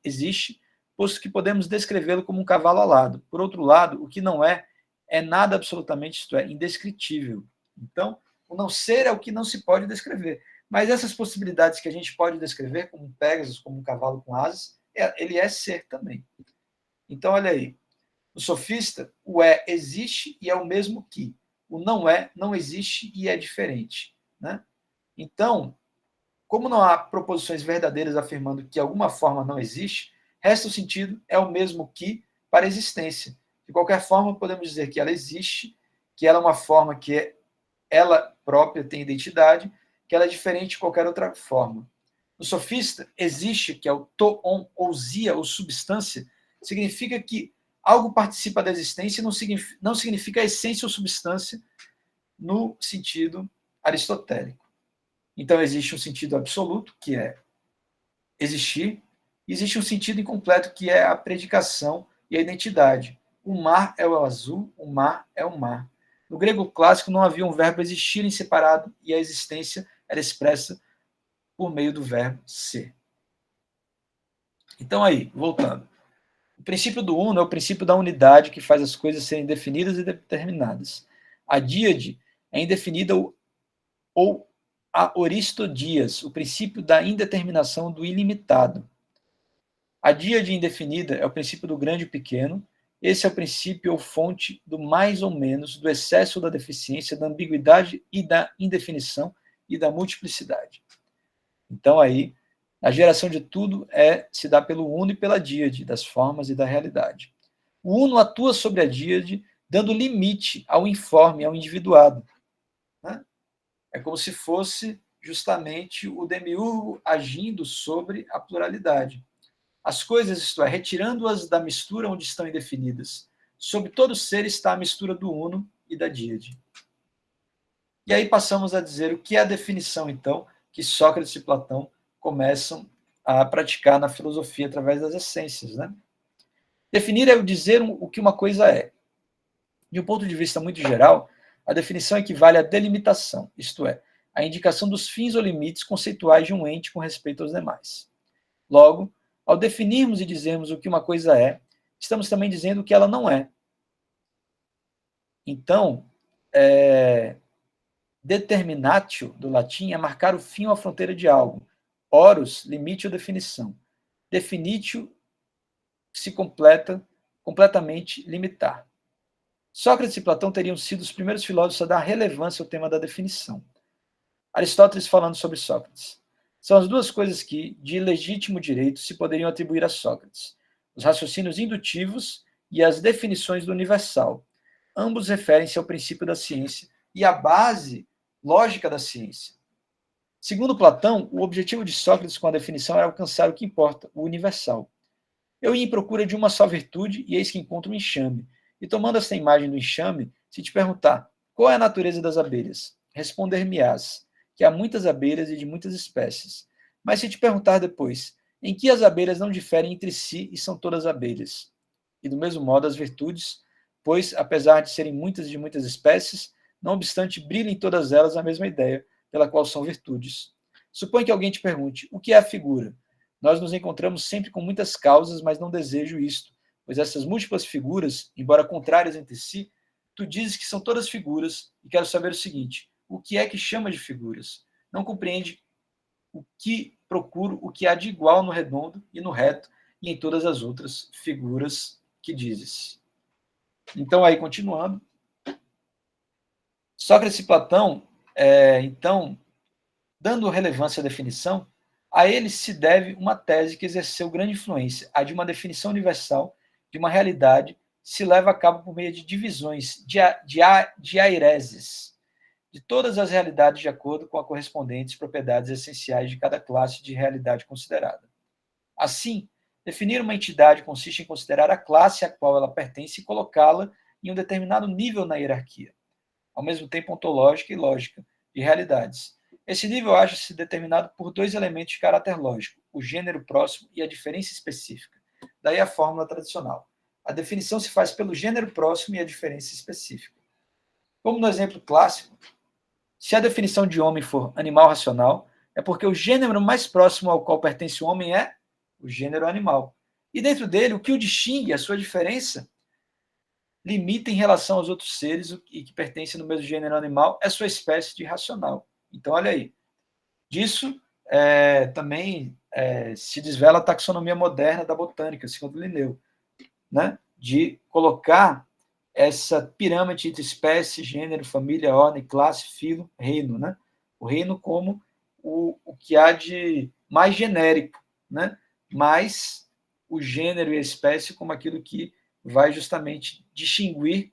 existe, posto que podemos descrevê-lo como um cavalo alado. Por outro lado, o que não é nada absolutamente, isto é, indescritível. Então, o não ser é o que não se pode descrever. Mas essas possibilidades que a gente pode descrever, como um Pégaso, como um cavalo com asas, ele é ser também. Então, olha aí. No sofista, o existe e é o mesmo que. O não existe e é diferente. Né? Então, como não há proposições verdadeiras afirmando que alguma forma não existe, resta o sentido é o mesmo que para a existência. De qualquer forma, podemos dizer que ela existe, que ela é uma forma que ela própria tem identidade, que ela é diferente de qualquer outra forma. No sofista, existe, que é o toon, ousia, ou substância, significa que algo participa da existência e não significa a essência ou substância no sentido aristotélico. Então, existe um sentido absoluto, que é existir, e existe um sentido incompleto, que é a predicação e a identidade. O mar é o azul, o mar é o mar. No grego clássico não havia um verbo existir em separado e a existência era expressa por meio do verbo ser. Então aí, voltando. O princípio do uno é o princípio da unidade que faz as coisas serem definidas e determinadas. A díade é indefinida ou a oristodias, o princípio da indeterminação do ilimitado. A díade indefinida é o princípio do grande e pequeno. Esse é o princípio ou fonte do mais ou menos, do excesso ou da deficiência, da ambiguidade e da indefinição e da multiplicidade. Então aí, a geração de tudo se dá pelo uno e pela díade, das formas e da realidade. O uno atua sobre a díade, dando limite ao informe, ao individuado. Né? É como se fosse justamente o demiurgo agindo sobre a pluralidade. As coisas, isto é, retirando-as da mistura onde estão indefinidas. Sobre todo ser está a mistura do uno e da díade. E aí passamos a dizer o que é a definição, então, que Sócrates e Platão começam a praticar na filosofia através das essências. Né? Definir é o dizer o que uma coisa é. De um ponto de vista muito geral, a definição equivale à delimitação, isto é, a indicação dos fins ou limites conceituais de um ente com respeito aos demais. Logo, ao definirmos e dizermos o que uma coisa é, estamos também dizendo o que ela não é. Então, Determinatio, do latim, é marcar o fim ou a fronteira de algo. Horus, limite ou definição. Definitio se completa, completamente limitar. Sócrates e Platão teriam sido os primeiros filósofos a dar relevância ao tema da definição. Aristóteles falando sobre Sócrates. São as duas coisas que, de legítimo direito, se poderiam atribuir a Sócrates: os raciocínios indutivos e as definições do universal. Ambos referem-se ao princípio da ciência e à base lógica da ciência. Segundo Platão, o objetivo de Sócrates com a definição era alcançar o que importa, o universal. Eu ia em procura de uma só virtude e eis que encontro um enxame. E tomando esta imagem do enxame, se te perguntar qual é a natureza das abelhas, responder-me-ás que há muitas abelhas e de muitas espécies. Mas se te perguntar depois em que as abelhas não diferem entre si e são todas abelhas, e do mesmo modo as virtudes, pois, apesar de serem muitas e de muitas espécies, não obstante brilhem todas elas a mesma ideia, pela qual são virtudes. Supõe que alguém te pergunte, o que é a figura? Nós nos encontramos sempre com muitas causas, mas não desejo isto, pois essas múltiplas figuras, embora contrárias entre si, tu dizes que são todas figuras, e quero saber o seguinte, o que é que chama de figuras? Não compreende o que procuro, o que há de igual no redondo e no reto, e em todas as outras figuras que dizes. Então, aí, continuando, Sócrates e Platão, então, dando relevância à definição, a eles se deve uma tese que exerceu grande influência, a de uma definição universal de uma realidade se leva a cabo por meio de divisões, de aireses, de todas as realidades de acordo com as correspondentes propriedades essenciais de cada classe de realidade considerada. Assim, definir uma entidade consiste em considerar a classe a qual ela pertence e colocá-la em um determinado nível na hierarquia, ao mesmo tempo ontológica e lógica, de realidades. Esse nível acha-se determinado por dois elementos de caráter lógico, o gênero próximo e a diferença específica. Daí a fórmula tradicional. A definição se faz pelo gênero próximo e a diferença específica. Como no exemplo clássico, se a definição de homem for animal racional, é porque o gênero mais próximo ao qual pertence o homem é o gênero animal. E dentro dele, o que o distingue, a sua diferença, limita em relação aos outros seres e que pertencem no mesmo gênero animal é sua espécie de racional. Então, olha aí. Disso também se desvela a taxonomia moderna da botânica, segundo Linneu, né? De colocar essa pirâmide entre espécie, gênero, família, ordem, classe, filo, reino, né? O reino como o que há de mais genérico, né? Mas o gênero e a espécie como aquilo que vai justamente distinguir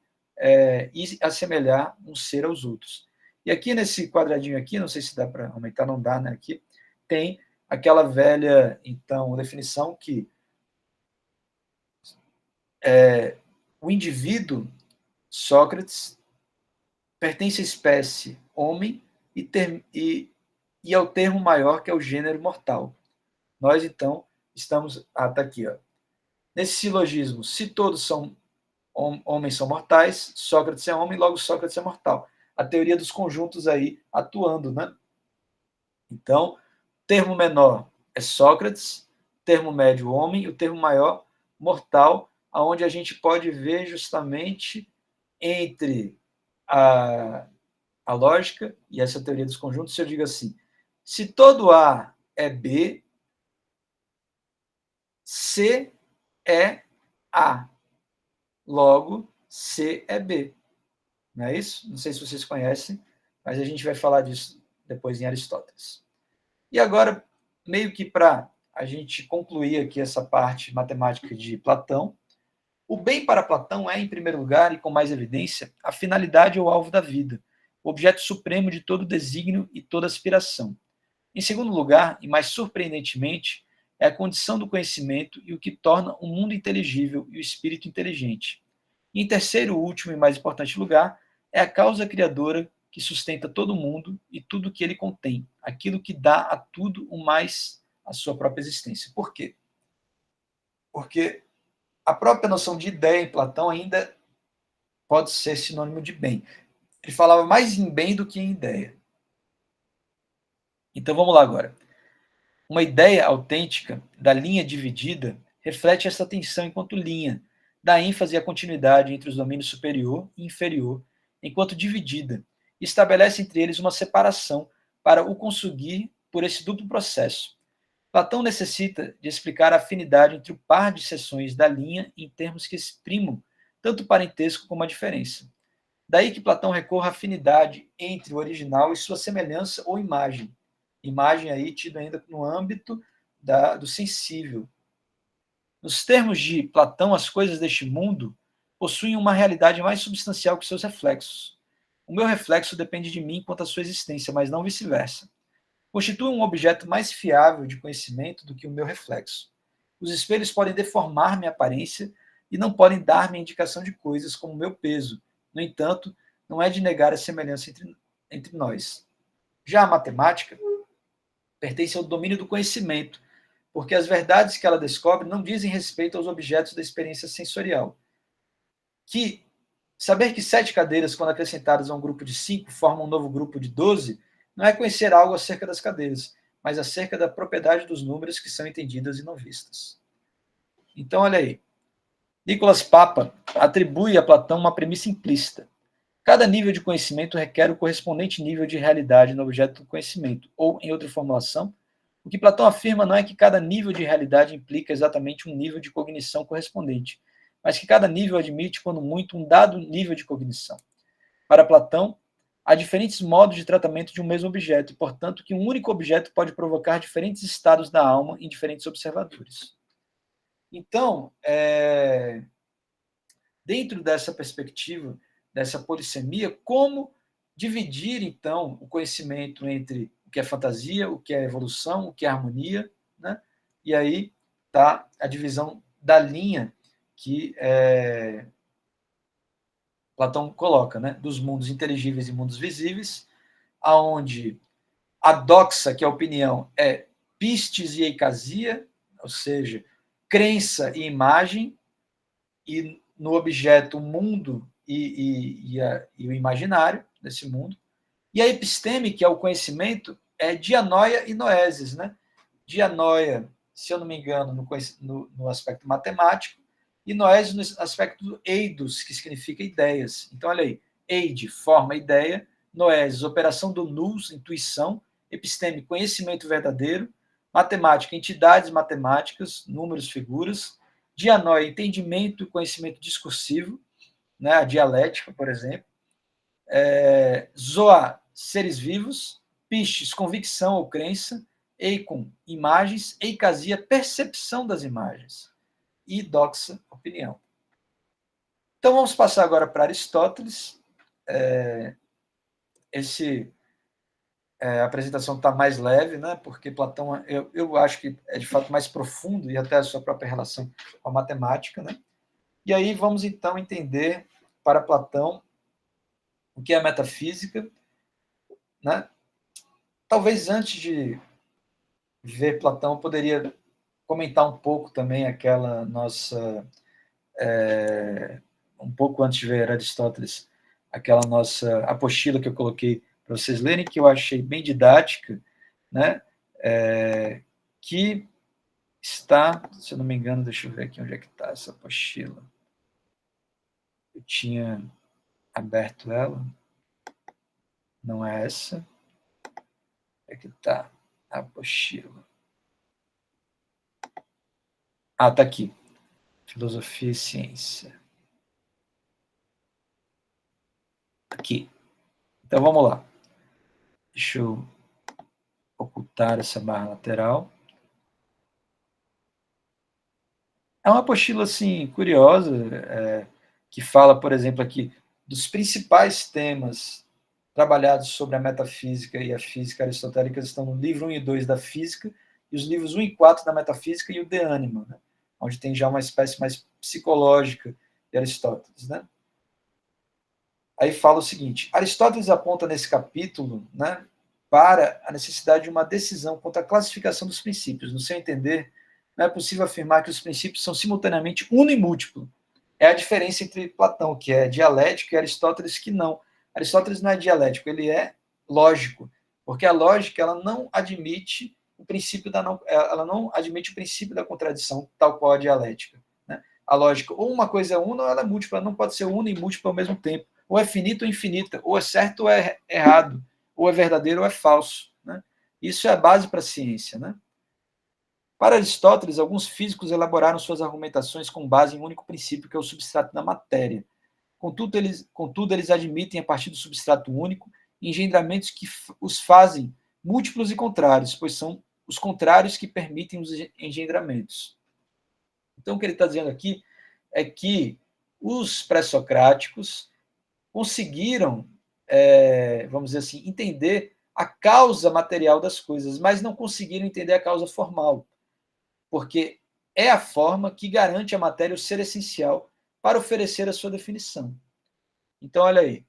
e assemelhar um ser aos outros. E aqui nesse quadradinho aqui, não sei se dá para aumentar, não dá, né? Aqui tem aquela velha, então, definição que o indivíduo, Sócrates, pertence à espécie homem e ao termo maior que é o gênero mortal. Nós, então, estamos... tá aqui, ó. Nesse silogismo, se todos são homens são mortais, Sócrates é homem, logo Sócrates é mortal. A teoria dos conjuntos aí atuando, né? Então, termo menor é Sócrates, termo médio homem, e o termo maior mortal, aonde a gente pode ver justamente entre a lógica e essa teoria dos conjuntos, se eu digo assim, se todo A é B, C é A. Logo, C é B. Não é isso? Não sei se vocês conhecem, mas a gente vai falar disso depois em Aristóteles. E agora, meio que para a gente concluir aqui essa parte matemática de Platão, o bem para Platão é, em primeiro lugar, e com mais evidência, a finalidade ou alvo da vida, o objeto supremo de todo desígnio e toda aspiração. Em segundo lugar, e mais surpreendentemente, é a condição do conhecimento e o que torna o mundo inteligível e o espírito inteligente. E em terceiro, último e mais importante lugar, é a causa criadora que sustenta todo o mundo e tudo que ele contém, aquilo que dá a tudo o mais a sua própria existência. Por quê? Porque a própria noção de ideia em Platão ainda pode ser sinônimo de bem. Ele falava mais em bem do que em ideia. Então vamos lá agora. Uma ideia autêntica da linha dividida reflete essa tensão enquanto linha, dá ênfase à continuidade entre os domínios superior e inferior, enquanto dividida, e estabelece entre eles uma separação para o conseguir por esse duplo processo. Platão necessita de explicar a afinidade entre o par de seções da linha em termos que exprimam tanto o parentesco como a diferença. Daí que Platão recorra à afinidade entre o original e sua semelhança ou imagem. Imagem aí tida ainda no âmbito do sensível. Nos termos de Platão, as coisas deste mundo possuem uma realidade mais substancial que seus reflexos. O meu reflexo depende de mim quanto à sua existência, mas não vice-versa. Constitui um objeto mais fiável de conhecimento do que o meu reflexo. Os espelhos podem deformar minha aparência e não podem dar-me indicação de coisas como meu peso. No entanto, não é de negar a semelhança entre nós. Já a matemática pertence ao domínio do conhecimento, porque as verdades que ela descobre não dizem respeito aos objetos da experiência sensorial. Saber que 7 cadeiras, quando acrescentadas a um grupo de 5, formam um novo grupo de 12, não é conhecer algo acerca das cadeiras, mas acerca da propriedade dos números que são entendidas e não vistas. Então, olha aí. Nicolas Papa atribui a Platão uma premissa implícita. Cada nível de conhecimento requer o correspondente nível de realidade no objeto do conhecimento, ou, em outra formulação, o que Platão afirma não é que cada nível de realidade implica exatamente um nível de cognição correspondente, mas que cada nível admite, quando muito, um dado nível de cognição. Para Platão, há diferentes modos de tratamento de um mesmo objeto, e, portanto, que um único objeto pode provocar diferentes estados da alma em diferentes observadores. Então, dentro dessa perspectiva, dessa polissemia, como dividir, então, o conhecimento entre o que é fantasia, o que é evolução, o que é harmonia, né? E aí está a divisão da linha que Platão coloca, né? Dos mundos inteligíveis e mundos visíveis, aonde a doxa, que é a opinião, é pistes e eicasia, ou seja, crença e imagem, e no objeto o mundo e o imaginário desse mundo. E a episteme, que é o conhecimento, é dianoia e noesis, né? Dianoia, se eu não me engano, no aspecto matemático, e noesis no aspecto do eidos, que significa ideias. Então, olha aí, eide, forma, ideia, noesis, operação do nous, intuição, episteme, conhecimento verdadeiro, matemática, entidades matemáticas, números, figuras, dianoia, entendimento e conhecimento discursivo, né? A dialética, por exemplo, zoa, seres vivos, pistes, convicção ou crença, eikon, imagens, eikasia, percepção das imagens, e doxa, opinião. Então vamos passar agora para Aristóteles. A apresentação está mais leve, né? Porque Platão, eu acho que é de fato mais profundo, e até a sua própria relação com a matemática, né? E aí vamos então entender para Platão o que é a metafísica, né? Talvez antes de ver Platão, eu poderia comentar um pouco também aquela nossa, um pouco antes de ver Aristóteles, aquela nossa apostila que eu coloquei para vocês lerem, que eu achei bem didática, né? Que está, se eu não me engano, deixa eu ver aqui onde é que está essa apostila. Eu tinha aberto ela. Não é essa. É que está a apostila. Ah, está aqui. Filosofia e ciência. Aqui. Então vamos lá. Deixa eu ocultar essa barra lateral. É uma apostila assim, curiosa, que fala, por exemplo, aqui dos principais temas trabalhados sobre a metafísica e a física aristotélica estão no livro 1 e 2 da Física, e os livros 1 e 4 da Metafísica e o De Anima, né? Onde tem já uma espécie mais psicológica de Aristóteles. Né? Aí fala o seguinte, Aristóteles aponta nesse capítulo, né, para a necessidade de uma decisão quanto à classificação dos princípios. No seu entender, não é possível afirmar que os princípios são simultaneamente uno e múltiplo. É a diferença entre Platão, que é dialético, e Aristóteles, que não. Aristóteles não é dialético, ele é lógico, porque a lógica ela não admite o princípio ela não admite o princípio da contradição, tal qual a dialética. Né? A lógica, ou uma coisa é una ou ela é múltipla, ela não pode ser una e múltipla ao mesmo tempo, ou é finita ou infinita, ou é certo ou é errado, ou é verdadeiro ou é falso. Né? Isso é a base para a ciência. Né? Para Aristóteles, alguns físicos elaboraram suas argumentações com base em um único princípio, que é o substrato da matéria. Contudo, eles admitem, a partir do substrato único, engendramentos que os fazem múltiplos e contrários, pois são os contrários que permitem os engendramentos. Então, o que ele está dizendo aqui é que os pré-socráticos conseguiram, vamos dizer assim, entender a causa material das coisas, mas não conseguiram entender a causa formal, porque é a forma que garante à matéria o ser essencial para oferecer a sua definição. Então, olha aí,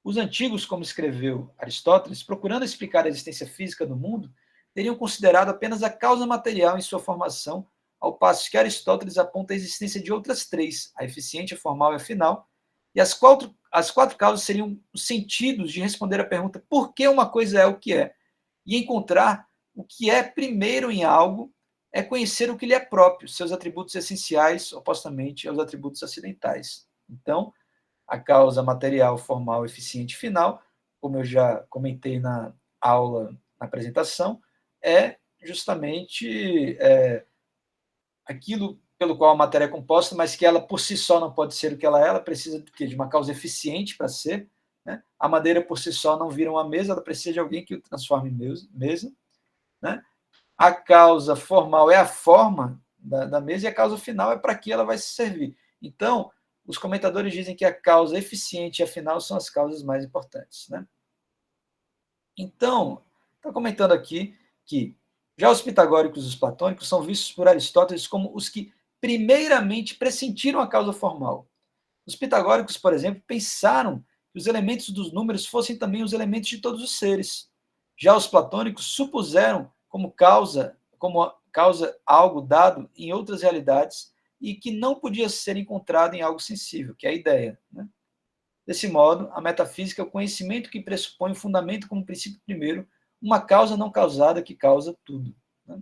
os antigos, como escreveu Aristóteles, procurando explicar a existência física do mundo, teriam considerado apenas a causa material em sua formação, ao passo que Aristóteles aponta a existência de outras três, a eficiente, a formal e a final, e as quatro causas seriam os sentidos de responder à pergunta por que uma coisa é o que é, e encontrar o que é primeiro em algo é conhecer o que lhe é próprio, seus atributos essenciais, opostamente aos atributos acidentais. Então, a causa material, formal, eficiente final, como eu já comentei na aula, na apresentação, é justamente aquilo pelo qual a matéria é composta, mas que ela por si só não pode ser o que ela é, ela precisa de uma causa eficiente para ser. Né? A madeira por si só não vira uma mesa, ela precisa de alguém que o transforme em mesa. Né? A causa formal é a forma da mesa e a causa final é para que ela vai se servir. Então, os comentadores dizem que a causa eficiente e a final são as causas mais importantes. Né? Então, está comentando aqui que já os pitagóricos e os platônicos são vistos por Aristóteles como os que primeiramente pressentiram a causa formal. Os pitagóricos, por exemplo, pensaram que os elementos dos números fossem também os elementos de todos os seres. Já os platônicos supuseram como causa algo dado em outras realidades e que não podia ser encontrado em algo sensível, que é a ideia. Né? Desse modo, a metafísica é o conhecimento que pressupõe o fundamento como princípio primeiro, uma causa não causada que causa tudo. Né?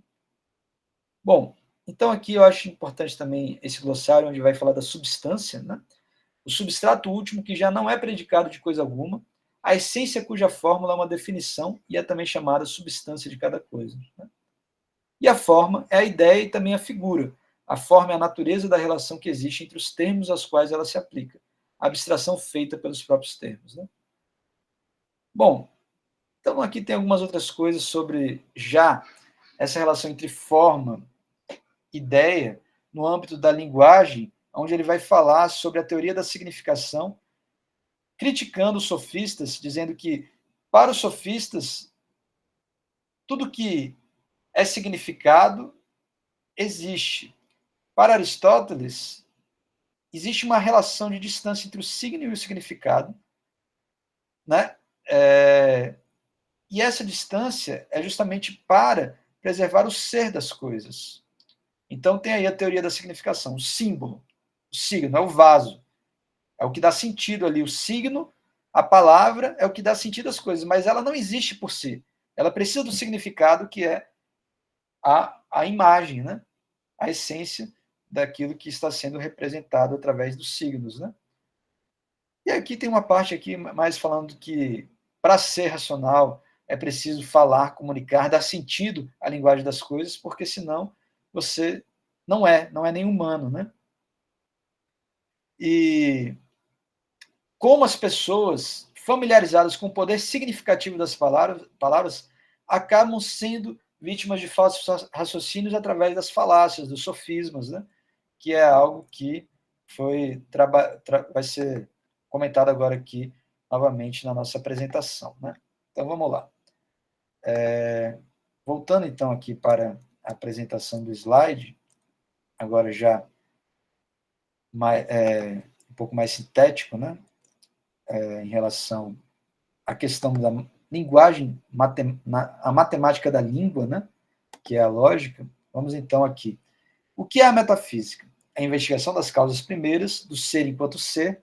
Bom, então aqui eu acho importante também esse glossário, onde vai falar da substância, né? O substrato último que já não é predicado de coisa alguma, a essência cuja fórmula é uma definição e é também chamada substância de cada coisa. Né? E a forma é a ideia e também a figura. A forma é a natureza da relação que existe entre os termos aos quais ela se aplica. A abstração feita pelos próprios termos. Né? Bom, então aqui tem algumas outras coisas sobre já essa relação entre forma e ideia no âmbito da linguagem, onde ele vai falar sobre a teoria da significação, criticando os sofistas, dizendo que, para os sofistas, tudo que é significado existe. Para Aristóteles, existe uma relação de distância entre o signo e o significado, né? E essa distância é justamente para preservar o ser das coisas. Então tem aí a teoria da significação, o símbolo, o signo, é o vaso, é o que dá sentido ali, o signo, a palavra é o que dá sentido às coisas, mas ela não existe por si. Ela precisa do significado que é a imagem, né? A essência daquilo que está sendo representado através dos signos. Né? E aqui tem uma parte aqui mais falando que para ser racional é preciso falar, comunicar, dar sentido à linguagem das coisas, porque senão você não é nem humano. Né? E como as pessoas familiarizadas com o poder significativo das palavras acabam sendo vítimas de falsos raciocínios através das falácias, dos sofismas, né? Que é algo que vai ser comentado agora aqui novamente na nossa apresentação. Né? Então, vamos lá. Voltando, então, aqui para a apresentação do slide, agora já um pouco mais sintético, né? Em relação à questão da linguagem, a matemática da língua, né? Que é a lógica. Vamos, então, aqui. O que é a metafísica? A investigação das causas primeiras, do ser enquanto ser,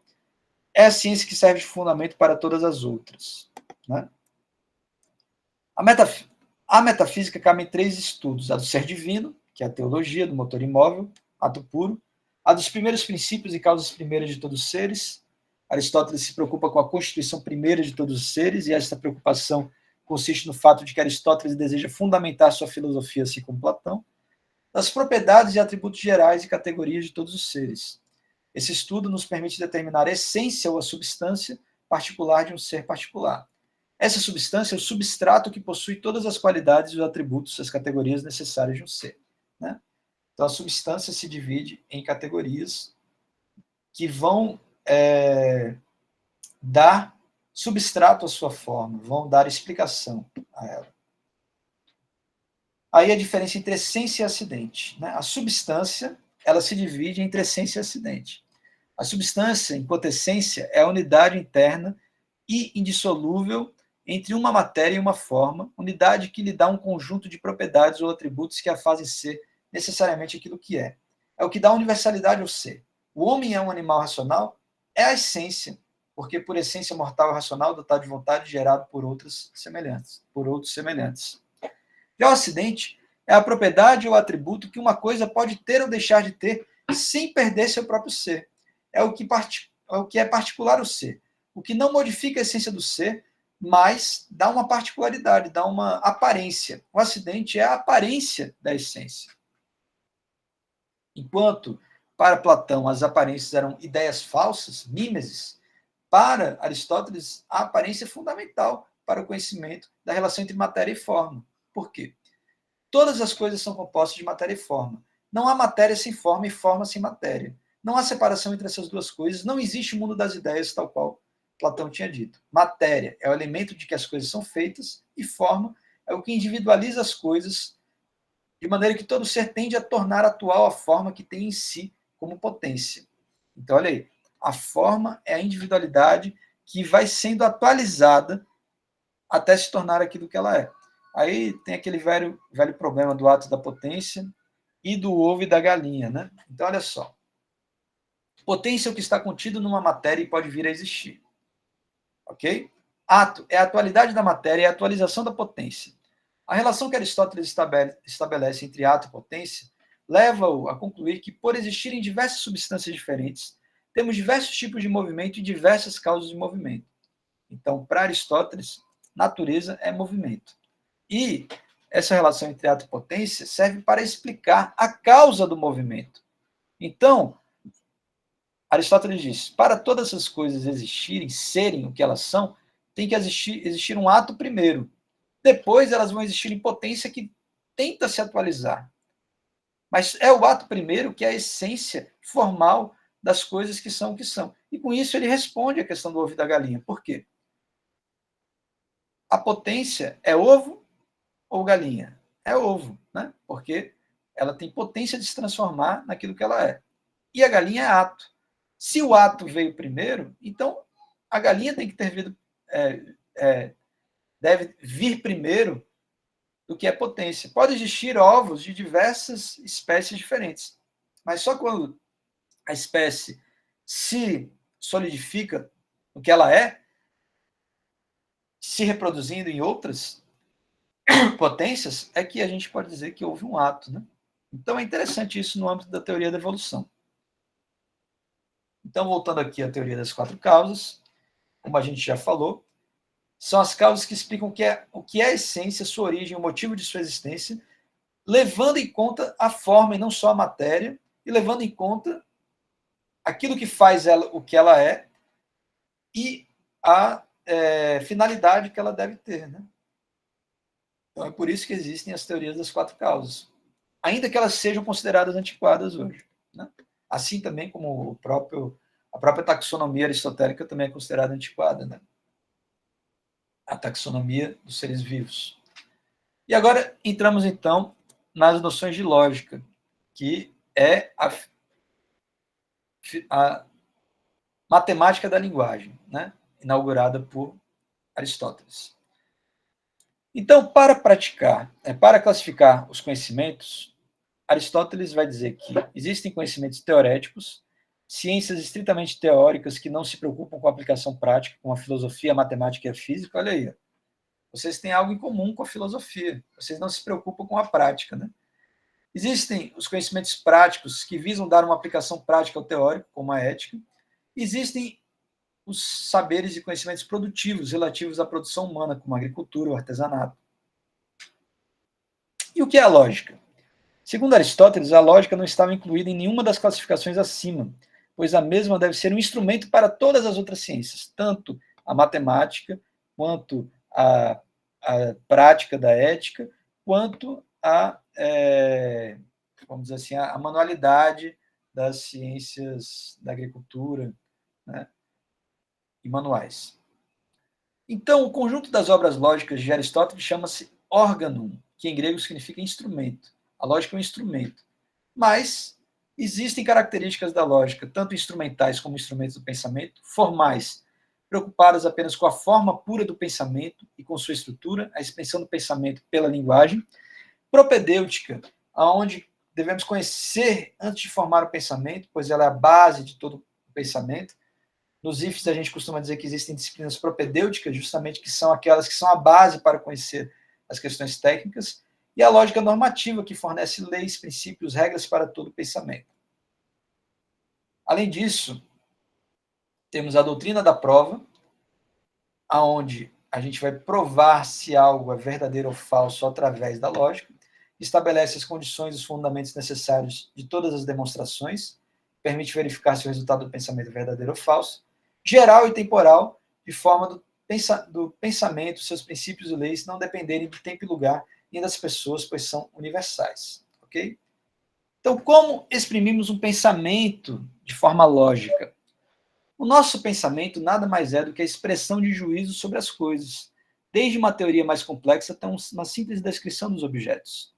é a ciência que serve de fundamento para todas as outras. Né? A metafísica cabe em três estudos: a do ser divino, que é a teologia do motor imóvel, ato puro; a dos primeiros princípios e causas primeiras de todos os seres; Aristóteles se preocupa com a constituição primeira de todos os seres, e essa preocupação consiste no fato de que Aristóteles deseja fundamentar sua filosofia, assim como Platão, das propriedades e atributos gerais e categorias de todos os seres. Esse estudo nos permite determinar a essência ou a substância particular de um ser particular. Essa substância é o substrato que possui todas as qualidades e os atributos, as categorias necessárias de um ser. Né? Então, a substância se divide em categorias que vão dar substrato à sua forma, vão dar explicação a ela. Aí a diferença entre essência e acidente. Né? A substância, ela se divide entre essência e acidente. A substância, enquanto essência, é a unidade interna e indissolúvel entre uma matéria e uma forma, unidade que lhe dá um conjunto de propriedades ou atributos que a fazem ser necessariamente aquilo que é. É o que dá universalidade ao ser. O homem é um animal racional? É a essência, porque por essência mortal e racional, dotado de vontade, gerado por outros semelhantes. Já o acidente é a propriedade ou atributo que uma coisa pode ter ou deixar de ter sem perder seu próprio ser. É o que é particular ao ser. O que não modifica a essência do ser, mas dá uma particularidade, dá uma aparência. O acidente é a aparência da essência. Enquanto, para Platão, as aparências eram ideias falsas, mimeses, para Aristóteles, a aparência é fundamental para o conhecimento da relação entre matéria e forma. Por quê? Todas as coisas são compostas de matéria e forma. Não há matéria sem forma e forma sem matéria. Não há separação entre essas duas coisas. Não existe o mundo das ideias, tal qual Platão tinha dito. Matéria é o elemento de que as coisas são feitas e forma é o que individualiza as coisas de maneira que todo ser tende a tornar atual a forma que tem em si como potência. Então, olha aí. A forma é a individualidade que vai sendo atualizada até se tornar aquilo que ela é. Aí tem aquele velho problema do ato da potência e do ovo e da galinha, né? Então, olha só. Potência é o que está contido numa matéria e pode vir a existir. Ok? Ato é a atualidade da matéria e a atualização da potência. A relação que Aristóteles estabelece entre ato e potência leva-o a concluir que, por existirem diversas substâncias diferentes, temos diversos tipos de movimento e diversas causas de movimento. Então, para Aristóteles, natureza é movimento. E essa relação entre ato e potência serve para explicar a causa do movimento. Então, Aristóteles diz, para todas essas coisas existirem, serem o que elas são, tem que existir um ato primeiro. Depois elas vão existir em potência que tenta se atualizar. Mas é o ato primeiro que é a essência formal das coisas que são o que são. E com isso ele responde à questão do ovo e da galinha. Por quê? A potência é ovo ou galinha? É ovo, né? Porque ela tem potência de se transformar naquilo que ela é. E a galinha é ato. Se o ato veio primeiro, então a galinha tem que ter vindo, deve vir primeiro do que a potência. Pode existir ovos de diversas espécies diferentes, mas só quando a espécie se solidifica no que ela é, se reproduzindo em outras potências, é que a gente pode dizer que houve um ato. Né? Então é interessante isso no âmbito da teoria da evolução. Então, voltando aqui à teoria das quatro causas, como a gente já falou, são as causas que explicam o que é a essência, sua origem, o motivo de sua existência, levando em conta a forma e não só a matéria, e levando em conta aquilo que faz ela o que ela é e a finalidade que ela deve ter. Né? Então é por isso que existem as teorias das quatro causas, ainda que elas sejam consideradas antiquadas hoje. Né? Assim também como a própria taxonomia aristotélica também é considerada antiquada. Né? A taxonomia dos seres vivos. E agora entramos, então, nas noções de lógica, que é a matemática da linguagem, né? Inaugurada por Aristóteles. Então, para classificar os conhecimentos, Aristóteles vai dizer que existem conhecimentos teoréticos, ciências estritamente teóricas que não se preocupam com a aplicação prática, como a filosofia, a matemática e a física. Olha aí, vocês têm algo em comum com a filosofia, vocês não se preocupam com a prática. Né? Existem os conhecimentos práticos que visam dar uma aplicação prática ao teórico, como a ética. Existem os saberes e conhecimentos produtivos relativos à produção humana, como a agricultura, o artesanato. E o que é a lógica? Segundo Aristóteles, a lógica não estava incluída em nenhuma das classificações acima, pois a mesma deve ser um instrumento para todas as outras ciências, tanto a matemática, quanto a prática da ética, quanto vamos dizer assim, a manualidade das ciências da agricultura, né, e manuais. Então, o conjunto das obras lógicas de Aristóteles chama-se organum, que em grego significa instrumento. A lógica é um instrumento. Mas existem características da lógica, tanto instrumentais como instrumentos do pensamento, formais, preocupadas apenas com a forma pura do pensamento e com sua estrutura, a expressão do pensamento pela linguagem, propedêutica, aonde devemos conhecer antes de formar o pensamento, pois ela é a base de todo o pensamento. Nos IFES, a gente costuma dizer que existem disciplinas propedêuticas, justamente que são aquelas que são a base para conhecer as questões técnicas, e a lógica normativa, que fornece leis, princípios, regras para todo o pensamento. Além disso, temos a doutrina da prova, onde a gente vai provar se algo é verdadeiro ou falso através da lógica, estabelece as condições e os fundamentos necessários de todas as demonstrações, permite verificar se o resultado do pensamento é verdadeiro ou falso, geral e temporal, de forma do pensamento, seus princípios e leis não dependerem de tempo e lugar, nem das pessoas, pois são universais. Ok? Então, como exprimimos um pensamento de forma lógica? O nosso pensamento nada mais é do que a expressão de juízo sobre as coisas, desde uma teoria mais complexa até uma simples descrição dos objetos.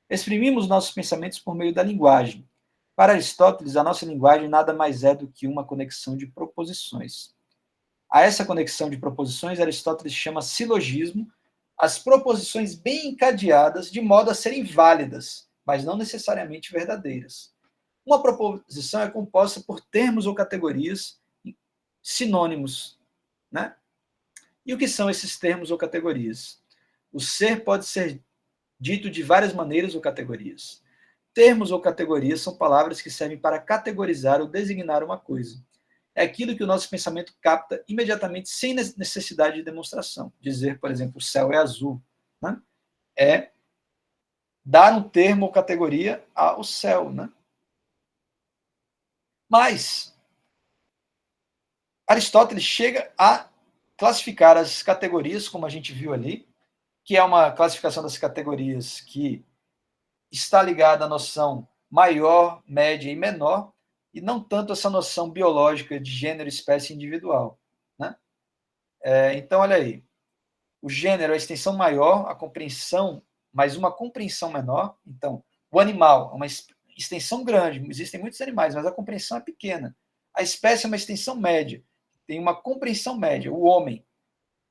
Exprimimos nossos pensamentos por meio da linguagem. Para Aristóteles, a nossa linguagem nada mais é do que uma conexão de proposições. A essa conexão de proposições, Aristóteles chama silogismo as proposições bem encadeadas de modo a serem válidas, mas não necessariamente verdadeiras. Uma proposição é composta por termos ou categorias sinônimos, né? E o que são esses termos ou categorias? O ser pode ser dito de várias maneiras ou categorias. Termos ou categorias são palavras que servem para categorizar ou designar uma coisa. É aquilo que o nosso pensamento capta imediatamente, sem necessidade de demonstração. Dizer, por exemplo, o céu é azul, né? É dar um termo ou categoria ao céu, né? Mas Aristóteles chega a classificar as categorias, como a gente viu ali, que é uma classificação das categorias que está ligada à noção maior, média e menor, e não tanto essa noção biológica de gênero, espécie individual, né? Então, olha aí, o gênero é a extensão maior, a compreensão, mais uma compreensão menor. Então, o animal é uma extensão grande, existem muitos animais, mas a compreensão é pequena. A espécie é uma extensão média, tem uma compreensão média. O homem,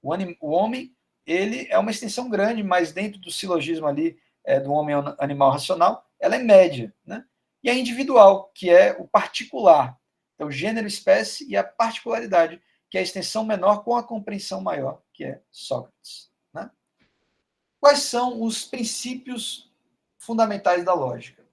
o homem, ele é uma extensão grande, mas dentro do silogismo ali do homem animal racional, ela é média, né? E a individual, que é o particular. Então, gênero, espécie e a particularidade, que é a extensão menor com a compreensão maior, que é Sócrates, né? Quais são os princípios fundamentais da lógica?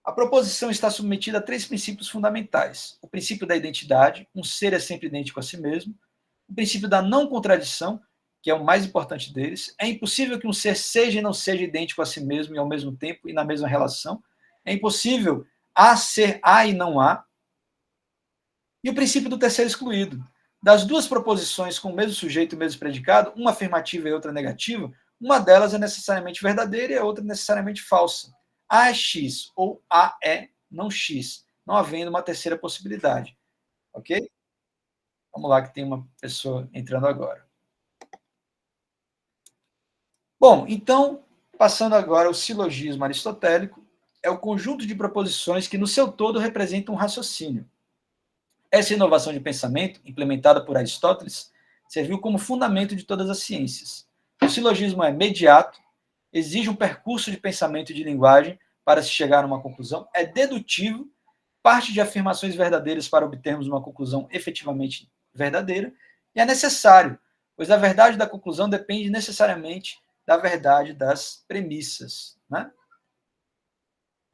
A proposição está submetida a três princípios fundamentais. O princípio da identidade, um ser é sempre idêntico a si mesmo. O princípio da não contradição, que é o mais importante deles. É impossível que um ser seja e não seja idêntico a si mesmo e ao mesmo tempo e na mesma relação. É impossível ser há e não há. E o princípio do terceiro excluído. Das duas proposições com o mesmo sujeito e o mesmo predicado, uma afirmativa e outra negativa, uma delas é necessariamente verdadeira e a outra necessariamente falsa. A é X ou A é não X, não havendo uma terceira possibilidade. Ok? Vamos lá que tem uma pessoa entrando agora. Bom, então, passando agora ao silogismo aristotélico, é o conjunto de proposições que no seu todo representam um raciocínio. Essa inovação de pensamento, implementada por Aristóteles, serviu como fundamento de todas as ciências. O silogismo é imediato, exige um percurso de pensamento e de linguagem para se chegar a uma conclusão, é dedutivo, parte de afirmações verdadeiras para obtermos uma conclusão efetivamente verdadeira, e é necessário, pois a verdade da conclusão depende necessariamente da verdade das premissas, né?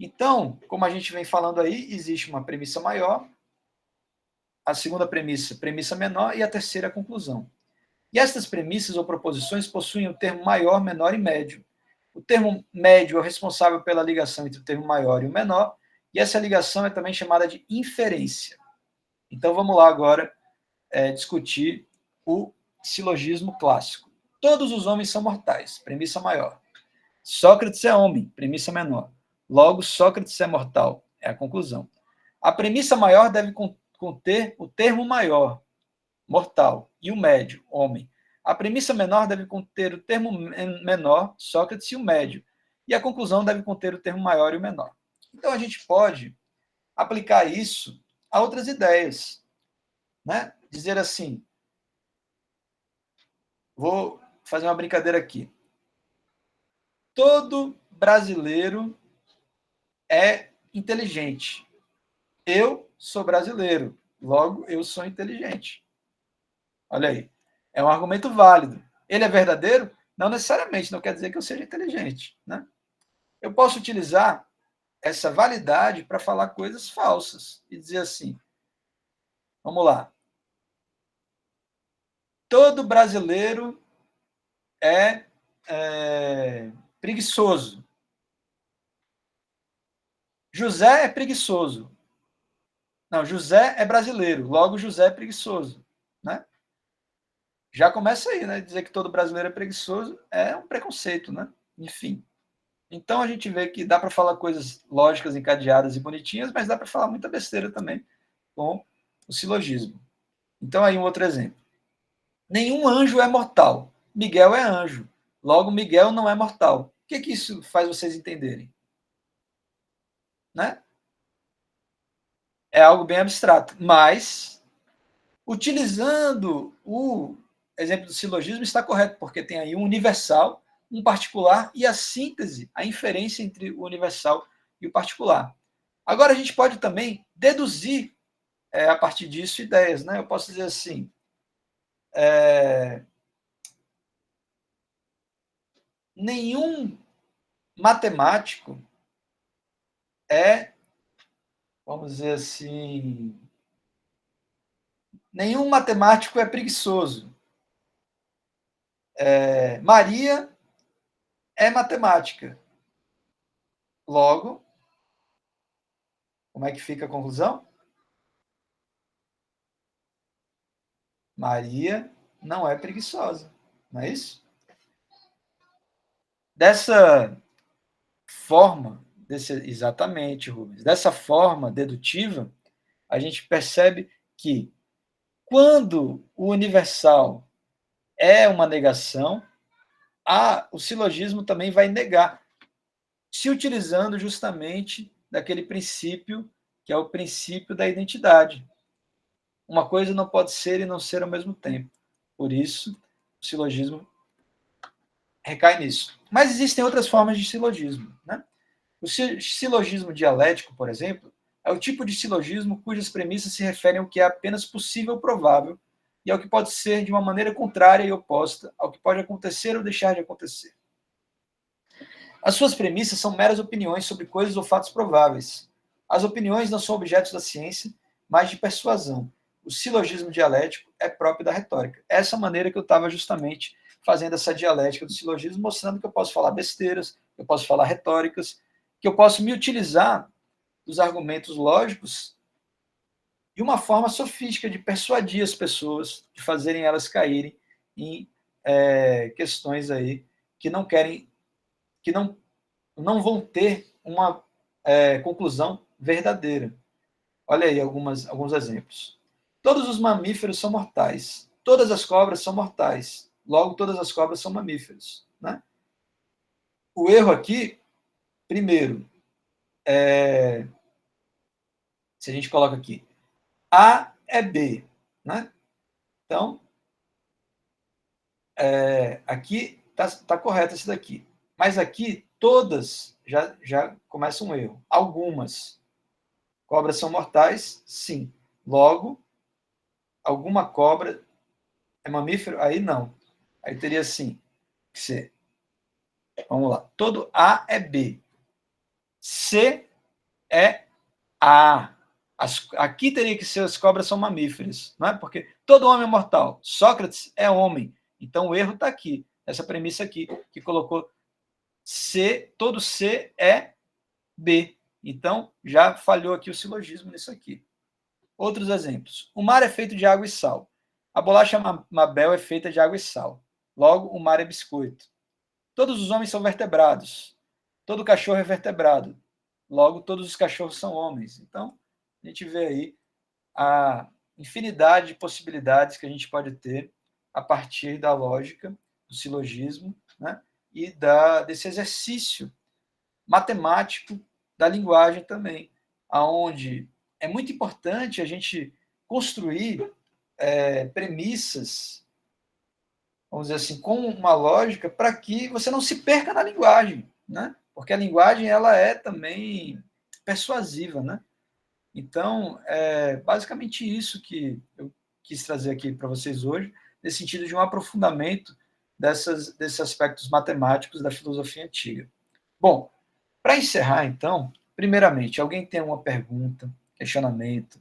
Então, como a gente vem falando aí, existe uma premissa maior, a segunda premissa, premissa menor, e a terceira, a conclusão. E estas premissas ou proposições possuem o termo maior, menor e médio. O termo médio é o responsável pela ligação entre o termo maior e o menor, e essa ligação é também chamada de inferência. Então vamos lá agora discutir o silogismo clássico. Todos os homens são mortais, premissa maior. Sócrates é homem, premissa menor. Logo, Sócrates é mortal, é a conclusão. A premissa maior deve conter o termo maior, mortal, e o médio, homem. A premissa menor deve conter o termo menor, Sócrates, e o médio. E a conclusão deve conter o termo maior e o menor. Então, a gente pode aplicar isso a outras ideias. Né? Dizer assim, vou fazer uma brincadeira aqui. Todo brasileiro é inteligente. Eu sou brasileiro, logo eu sou inteligente. Olha aí. É um argumento válido. Ele é verdadeiro? Não necessariamente, não quer dizer que eu seja inteligente. Né? Eu posso utilizar essa validade para falar coisas falsas e dizer assim, vamos lá, todo brasileiro é preguiçoso. José é preguiçoso. Não, José é brasileiro, logo José é preguiçoso. Né? Já começa aí, né? Dizer que todo brasileiro é preguiçoso é um preconceito, né? Enfim. Então a gente vê que dá para falar coisas lógicas, encadeadas e bonitinhas, mas dá para falar muita besteira também com o silogismo. Então aí um outro exemplo. Nenhum anjo é mortal. Miguel é anjo. Logo, Miguel não é mortal. O que isso faz vocês entenderem? Né? É algo bem abstrato, mas utilizando o exemplo do silogismo está correto, porque tem aí um universal, um particular e a síntese, a inferência entre o universal e o particular. Agora a gente pode também deduzir a partir disso ideias, né? Eu posso dizer assim, nenhum matemático vamos dizer assim, nenhum matemático é preguiçoso. Maria é matemática. Logo, como é que fica a conclusão? Maria não é preguiçosa, não é isso? Dessa forma, exatamente, Rubens, dessa forma dedutiva, a gente percebe que quando o universal é uma negação, o silogismo também vai negar, se utilizando justamente daquele princípio que é o princípio da identidade. Uma coisa não pode ser e não ser ao mesmo tempo. Por isso, o silogismo recai nisso. Mas existem outras formas de silogismo. Né? O silogismo dialético, por exemplo, é o tipo de silogismo cujas premissas se referem ao que é apenas possível ou provável e ao que pode ser de uma maneira contrária e oposta ao que pode acontecer ou deixar de acontecer. As suas premissas são meras opiniões sobre coisas ou fatos prováveis. As opiniões não são objetos da ciência, mas de persuasão. O silogismo dialético é próprio da retórica. Essa maneira que eu estava justamente fazendo essa dialética do silogismo, mostrando que eu posso falar besteiras, que eu posso falar retóricas, que eu posso me utilizar dos argumentos lógicos de uma forma sofística de persuadir as pessoas, de fazerem elas caírem em questões aí que não querem, que não vão ter uma conclusão verdadeira. Olha aí alguns exemplos. Todos os mamíferos são mortais. Todas as cobras são mortais. Logo, todas as cobras são mamíferos. Né? O erro aqui, primeiro, se a gente coloca aqui, A é B. Né? Então, aqui está correto esse daqui. Mas aqui, todas já começa um erro. Algumas. Cobras são mortais? Sim. Logo, alguma cobra é mamífero? Aí não. Aí teria assim que ser. Vamos lá. Todo A é B. C é A. Aqui teria que ser as cobras são mamíferas, não é? Porque todo homem é mortal. Sócrates é homem. Então o erro está aqui, essa premissa aqui, que colocou C, todo C é B. Então já falhou aqui o silogismo nisso aqui. Outros exemplos. O mar é feito de água e sal. A bolacha Mabel é feita de água e sal. Logo, o mar é biscoito. Todos os homens são vertebrados. Todo cachorro é vertebrado. Logo, todos os cachorros são homens. Então, a gente vê aí a infinidade de possibilidades que a gente pode ter a partir da lógica, do silogismo, né? E desse exercício matemático da linguagem também, aonde é muito importante a gente construir premissas, vamos dizer assim, com uma lógica para que você não se perca na linguagem, né? Porque a linguagem ela é também persuasiva, né? Então, é basicamente isso que eu quis trazer aqui para vocês hoje, nesse sentido de um aprofundamento desses aspectos matemáticos da filosofia antiga. Bom, para encerrar, então, primeiramente, alguém tem uma pergunta, questionamento,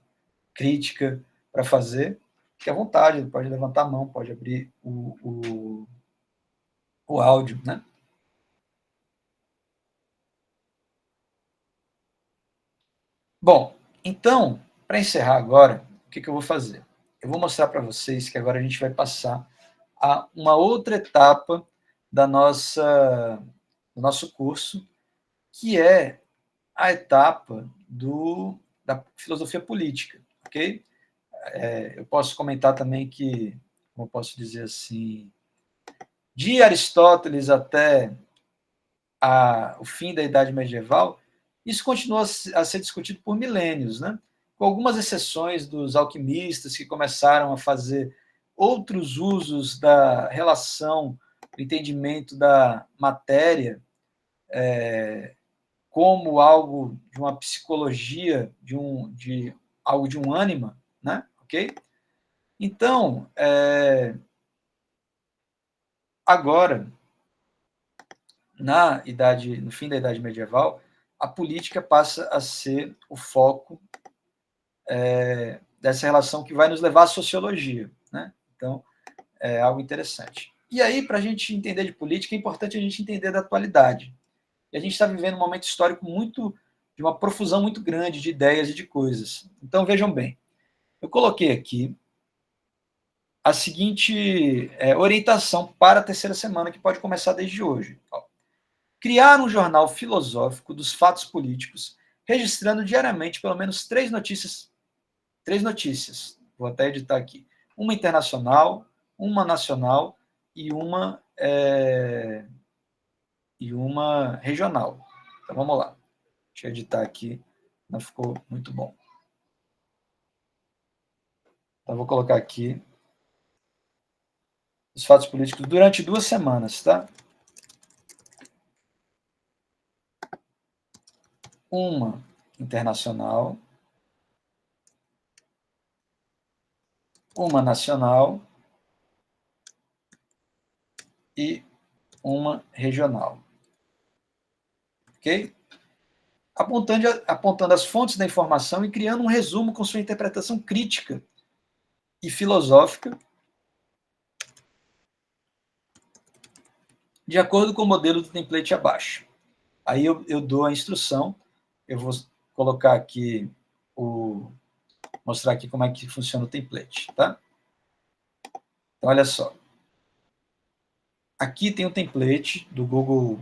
crítica para fazer? Fique à vontade, pode levantar a mão, pode abrir o áudio, né? Bom, então, para encerrar agora, o que eu vou fazer? Eu vou mostrar para vocês que agora a gente vai passar a uma outra etapa do nosso curso, que é a etapa da filosofia política, ok? Eu posso comentar também que, como eu posso dizer assim, de Aristóteles até o fim da Idade Medieval, isso continua a ser discutido por milênios, né? Com algumas exceções dos alquimistas que começaram a fazer outros usos da relação, do entendimento da matéria, como algo de uma psicologia, de algo de um ânima, né? Ok? Então, agora, no fim da Idade Medieval, a política passa a ser o foco dessa relação que vai nos levar à sociologia, né? Então, é algo interessante. E aí, para a gente entender de política, é importante a gente entender da atualidade. E a gente está vivendo um momento histórico de uma profusão muito grande de ideias e de coisas. Então, vejam bem, eu coloquei aqui a seguinte orientação para a terceira semana, que pode começar desde hoje. Criar um jornal filosófico dos fatos políticos, registrando diariamente pelo menos três notícias, vou até editar aqui, uma internacional, uma nacional e uma regional. Então vamos lá, deixa eu editar aqui, não ficou muito bom. Então vou colocar aqui os fatos políticos durante 2 semanas, tá? Uma internacional, uma nacional e uma regional. Ok? Apontando as fontes da informação e criando um resumo com sua interpretação crítica e filosófica, de acordo com o modelo do template abaixo. Aí eu dou a instrução, eu vou colocar aqui mostrar aqui como é que funciona o template, tá? Então, olha só. Aqui tem o template do Google,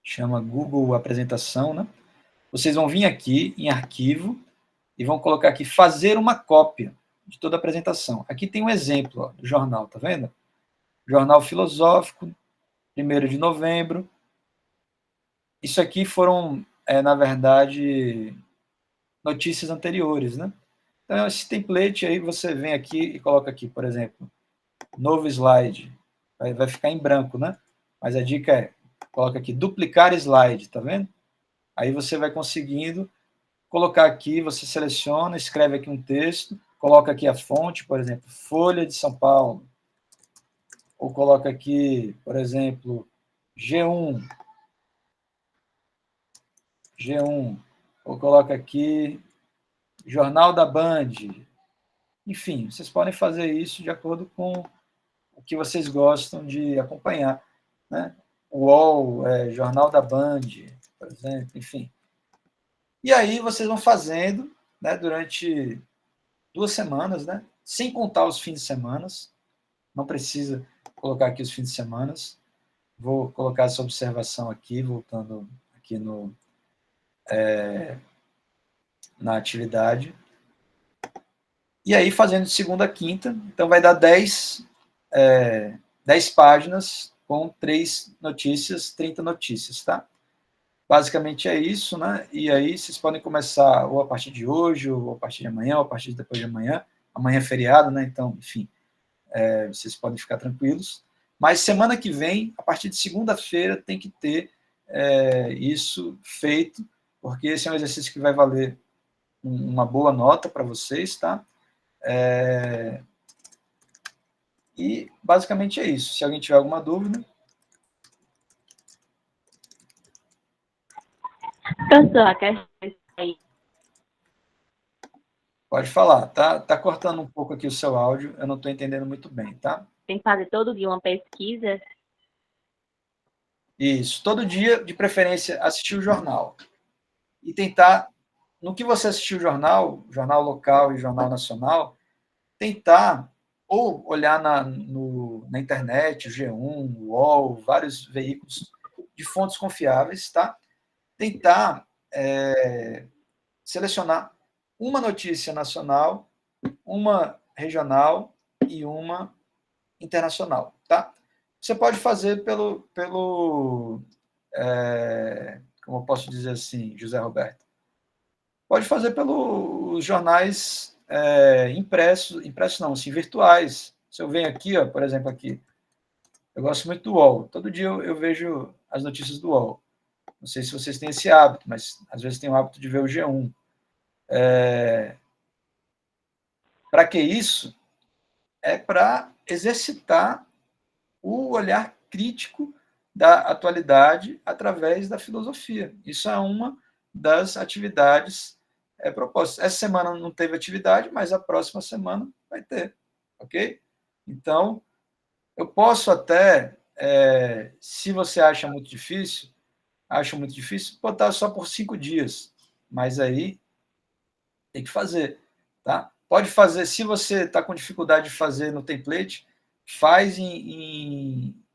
chama Google Apresentação, né? Vocês vão vir aqui em arquivo e vão colocar aqui fazer uma cópia de toda a apresentação. Aqui tem um exemplo ó, do jornal, tá vendo? Jornal Filosófico, 1º de novembro. Isso aqui foram, na verdade, notícias anteriores, né? Então, esse template aí você vem aqui e coloca aqui, por exemplo, novo slide. Vai ficar em branco, né? Mas a dica é, coloca aqui, duplicar slide, tá vendo? Aí você vai conseguindo colocar aqui, você seleciona, escreve aqui um texto, coloca aqui a fonte, por exemplo, Folha de São Paulo. Ou coloca aqui, por exemplo, G1. Ou coloca aqui Jornal da Band. Enfim, vocês podem fazer isso de acordo com o que vocês gostam de acompanhar, né? UOL, Jornal da Band, por exemplo, enfim. E aí vocês vão fazendo, né, durante 2 semanas, né, sem contar os fins de semana. Não precisa colocar aqui os fins de semana. Vou colocar essa observação aqui, voltando aqui na atividade. E aí, fazendo de segunda a quinta, então vai dar 10 páginas com 3 notícias, 30 notícias, tá? Basicamente é isso, né? E aí vocês podem começar ou a partir de hoje, ou a partir de amanhã, ou a partir de depois de amanhã. Amanhã é feriado, né? Então, enfim, vocês podem ficar tranquilos. Mas semana que vem, a partir de segunda-feira, tem que ter isso feito, porque esse é um exercício que vai valer uma boa nota para vocês, tá? E basicamente é isso. Se alguém tiver alguma dúvida. Professor, a questão aí. Pode falar. Tá cortando um pouco aqui o seu áudio, eu não estou entendendo muito bem, tá? Tem que fazer todo dia uma pesquisa? Isso. Todo dia, de preferência, assistir o jornal. E tentar, no que você assistir o jornal local e jornal nacional, tentar ou olhar na internet, o G1, o UOL, vários veículos de fontes confiáveis, tá? Tentar selecionar uma notícia nacional, uma regional e uma internacional, tá? Você pode fazer como eu posso dizer assim, José Roberto, pode fazer pelos jornais impressos não, assim, virtuais. Se eu venho aqui, ó, por exemplo, aqui, eu gosto muito do UOL. Todo dia eu vejo as notícias do UOL. Não sei se vocês têm esse hábito, mas às vezes tem o hábito de ver o G1. Para que isso? É para exercitar o olhar crítico da atualidade através da filosofia. Isso é uma das atividades propostas. Essa semana não teve atividade, mas a próxima semana vai ter, ok? Então, eu posso até, se você acha muito difícil, botar só por 5 dias, mas aí tem que fazer, tá? Pode fazer, se você está com dificuldade de fazer no template, faz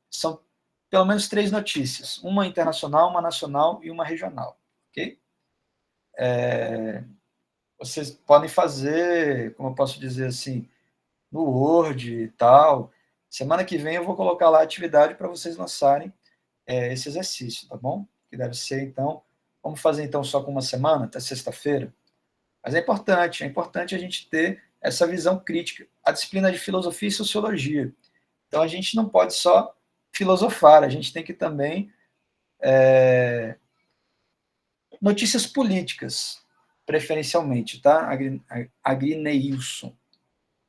são pelo menos 3 notícias, uma internacional, uma nacional e uma regional, ok? Vocês podem fazer, como eu posso dizer assim, no Word e tal. Semana que vem eu vou colocar lá a atividade para vocês lançarem esse exercício, tá bom? Que deve ser, então, vamos fazer então só com uma semana, até sexta-feira. Mas é importante a gente ter essa visão crítica. A disciplina de filosofia e sociologia. Então, a gente não pode só filosofar, a gente tem que também notícias políticas, preferencialmente, tá? Agrineilson.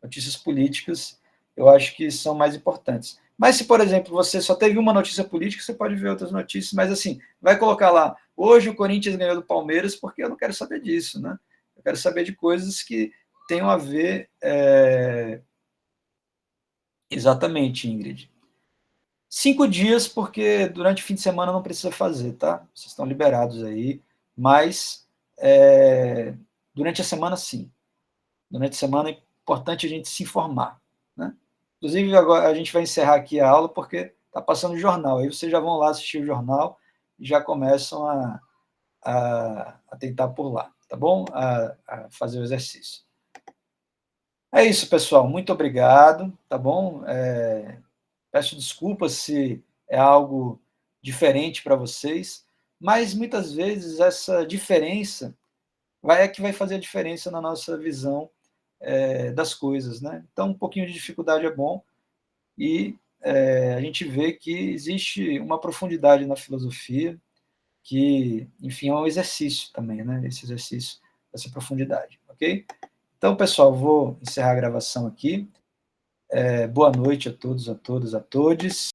Notícias políticas, eu acho que são mais importantes. Mas se, por exemplo, você só teve uma notícia política, você pode ver outras notícias, mas assim, vai colocar lá, hoje o Corinthians ganhou do Palmeiras, porque eu não quero saber disso, né? Eu quero saber de coisas que tenham a ver exatamente, Ingrid. 5 dias, porque durante o fim de semana não precisa fazer, tá? Vocês estão liberados aí, mas durante a semana, sim. Durante a semana é importante a gente se informar, né? Inclusive, agora a gente vai encerrar aqui a aula, porque está passando o jornal. Aí vocês já vão lá assistir o jornal e já começam a tentar por lá, tá bom? A fazer o exercício. É isso, pessoal. Muito obrigado, tá bom? Peço desculpas se é algo diferente para vocês, mas muitas vezes essa diferença é que vai fazer a diferença na nossa visão das coisas, né? Então, um pouquinho de dificuldade é bom e a gente vê que existe uma profundidade na filosofia que, enfim, é um exercício também, né? Esse exercício, essa profundidade, ok? Então, pessoal, vou encerrar a gravação aqui. Boa noite a todos, a todas, a todes.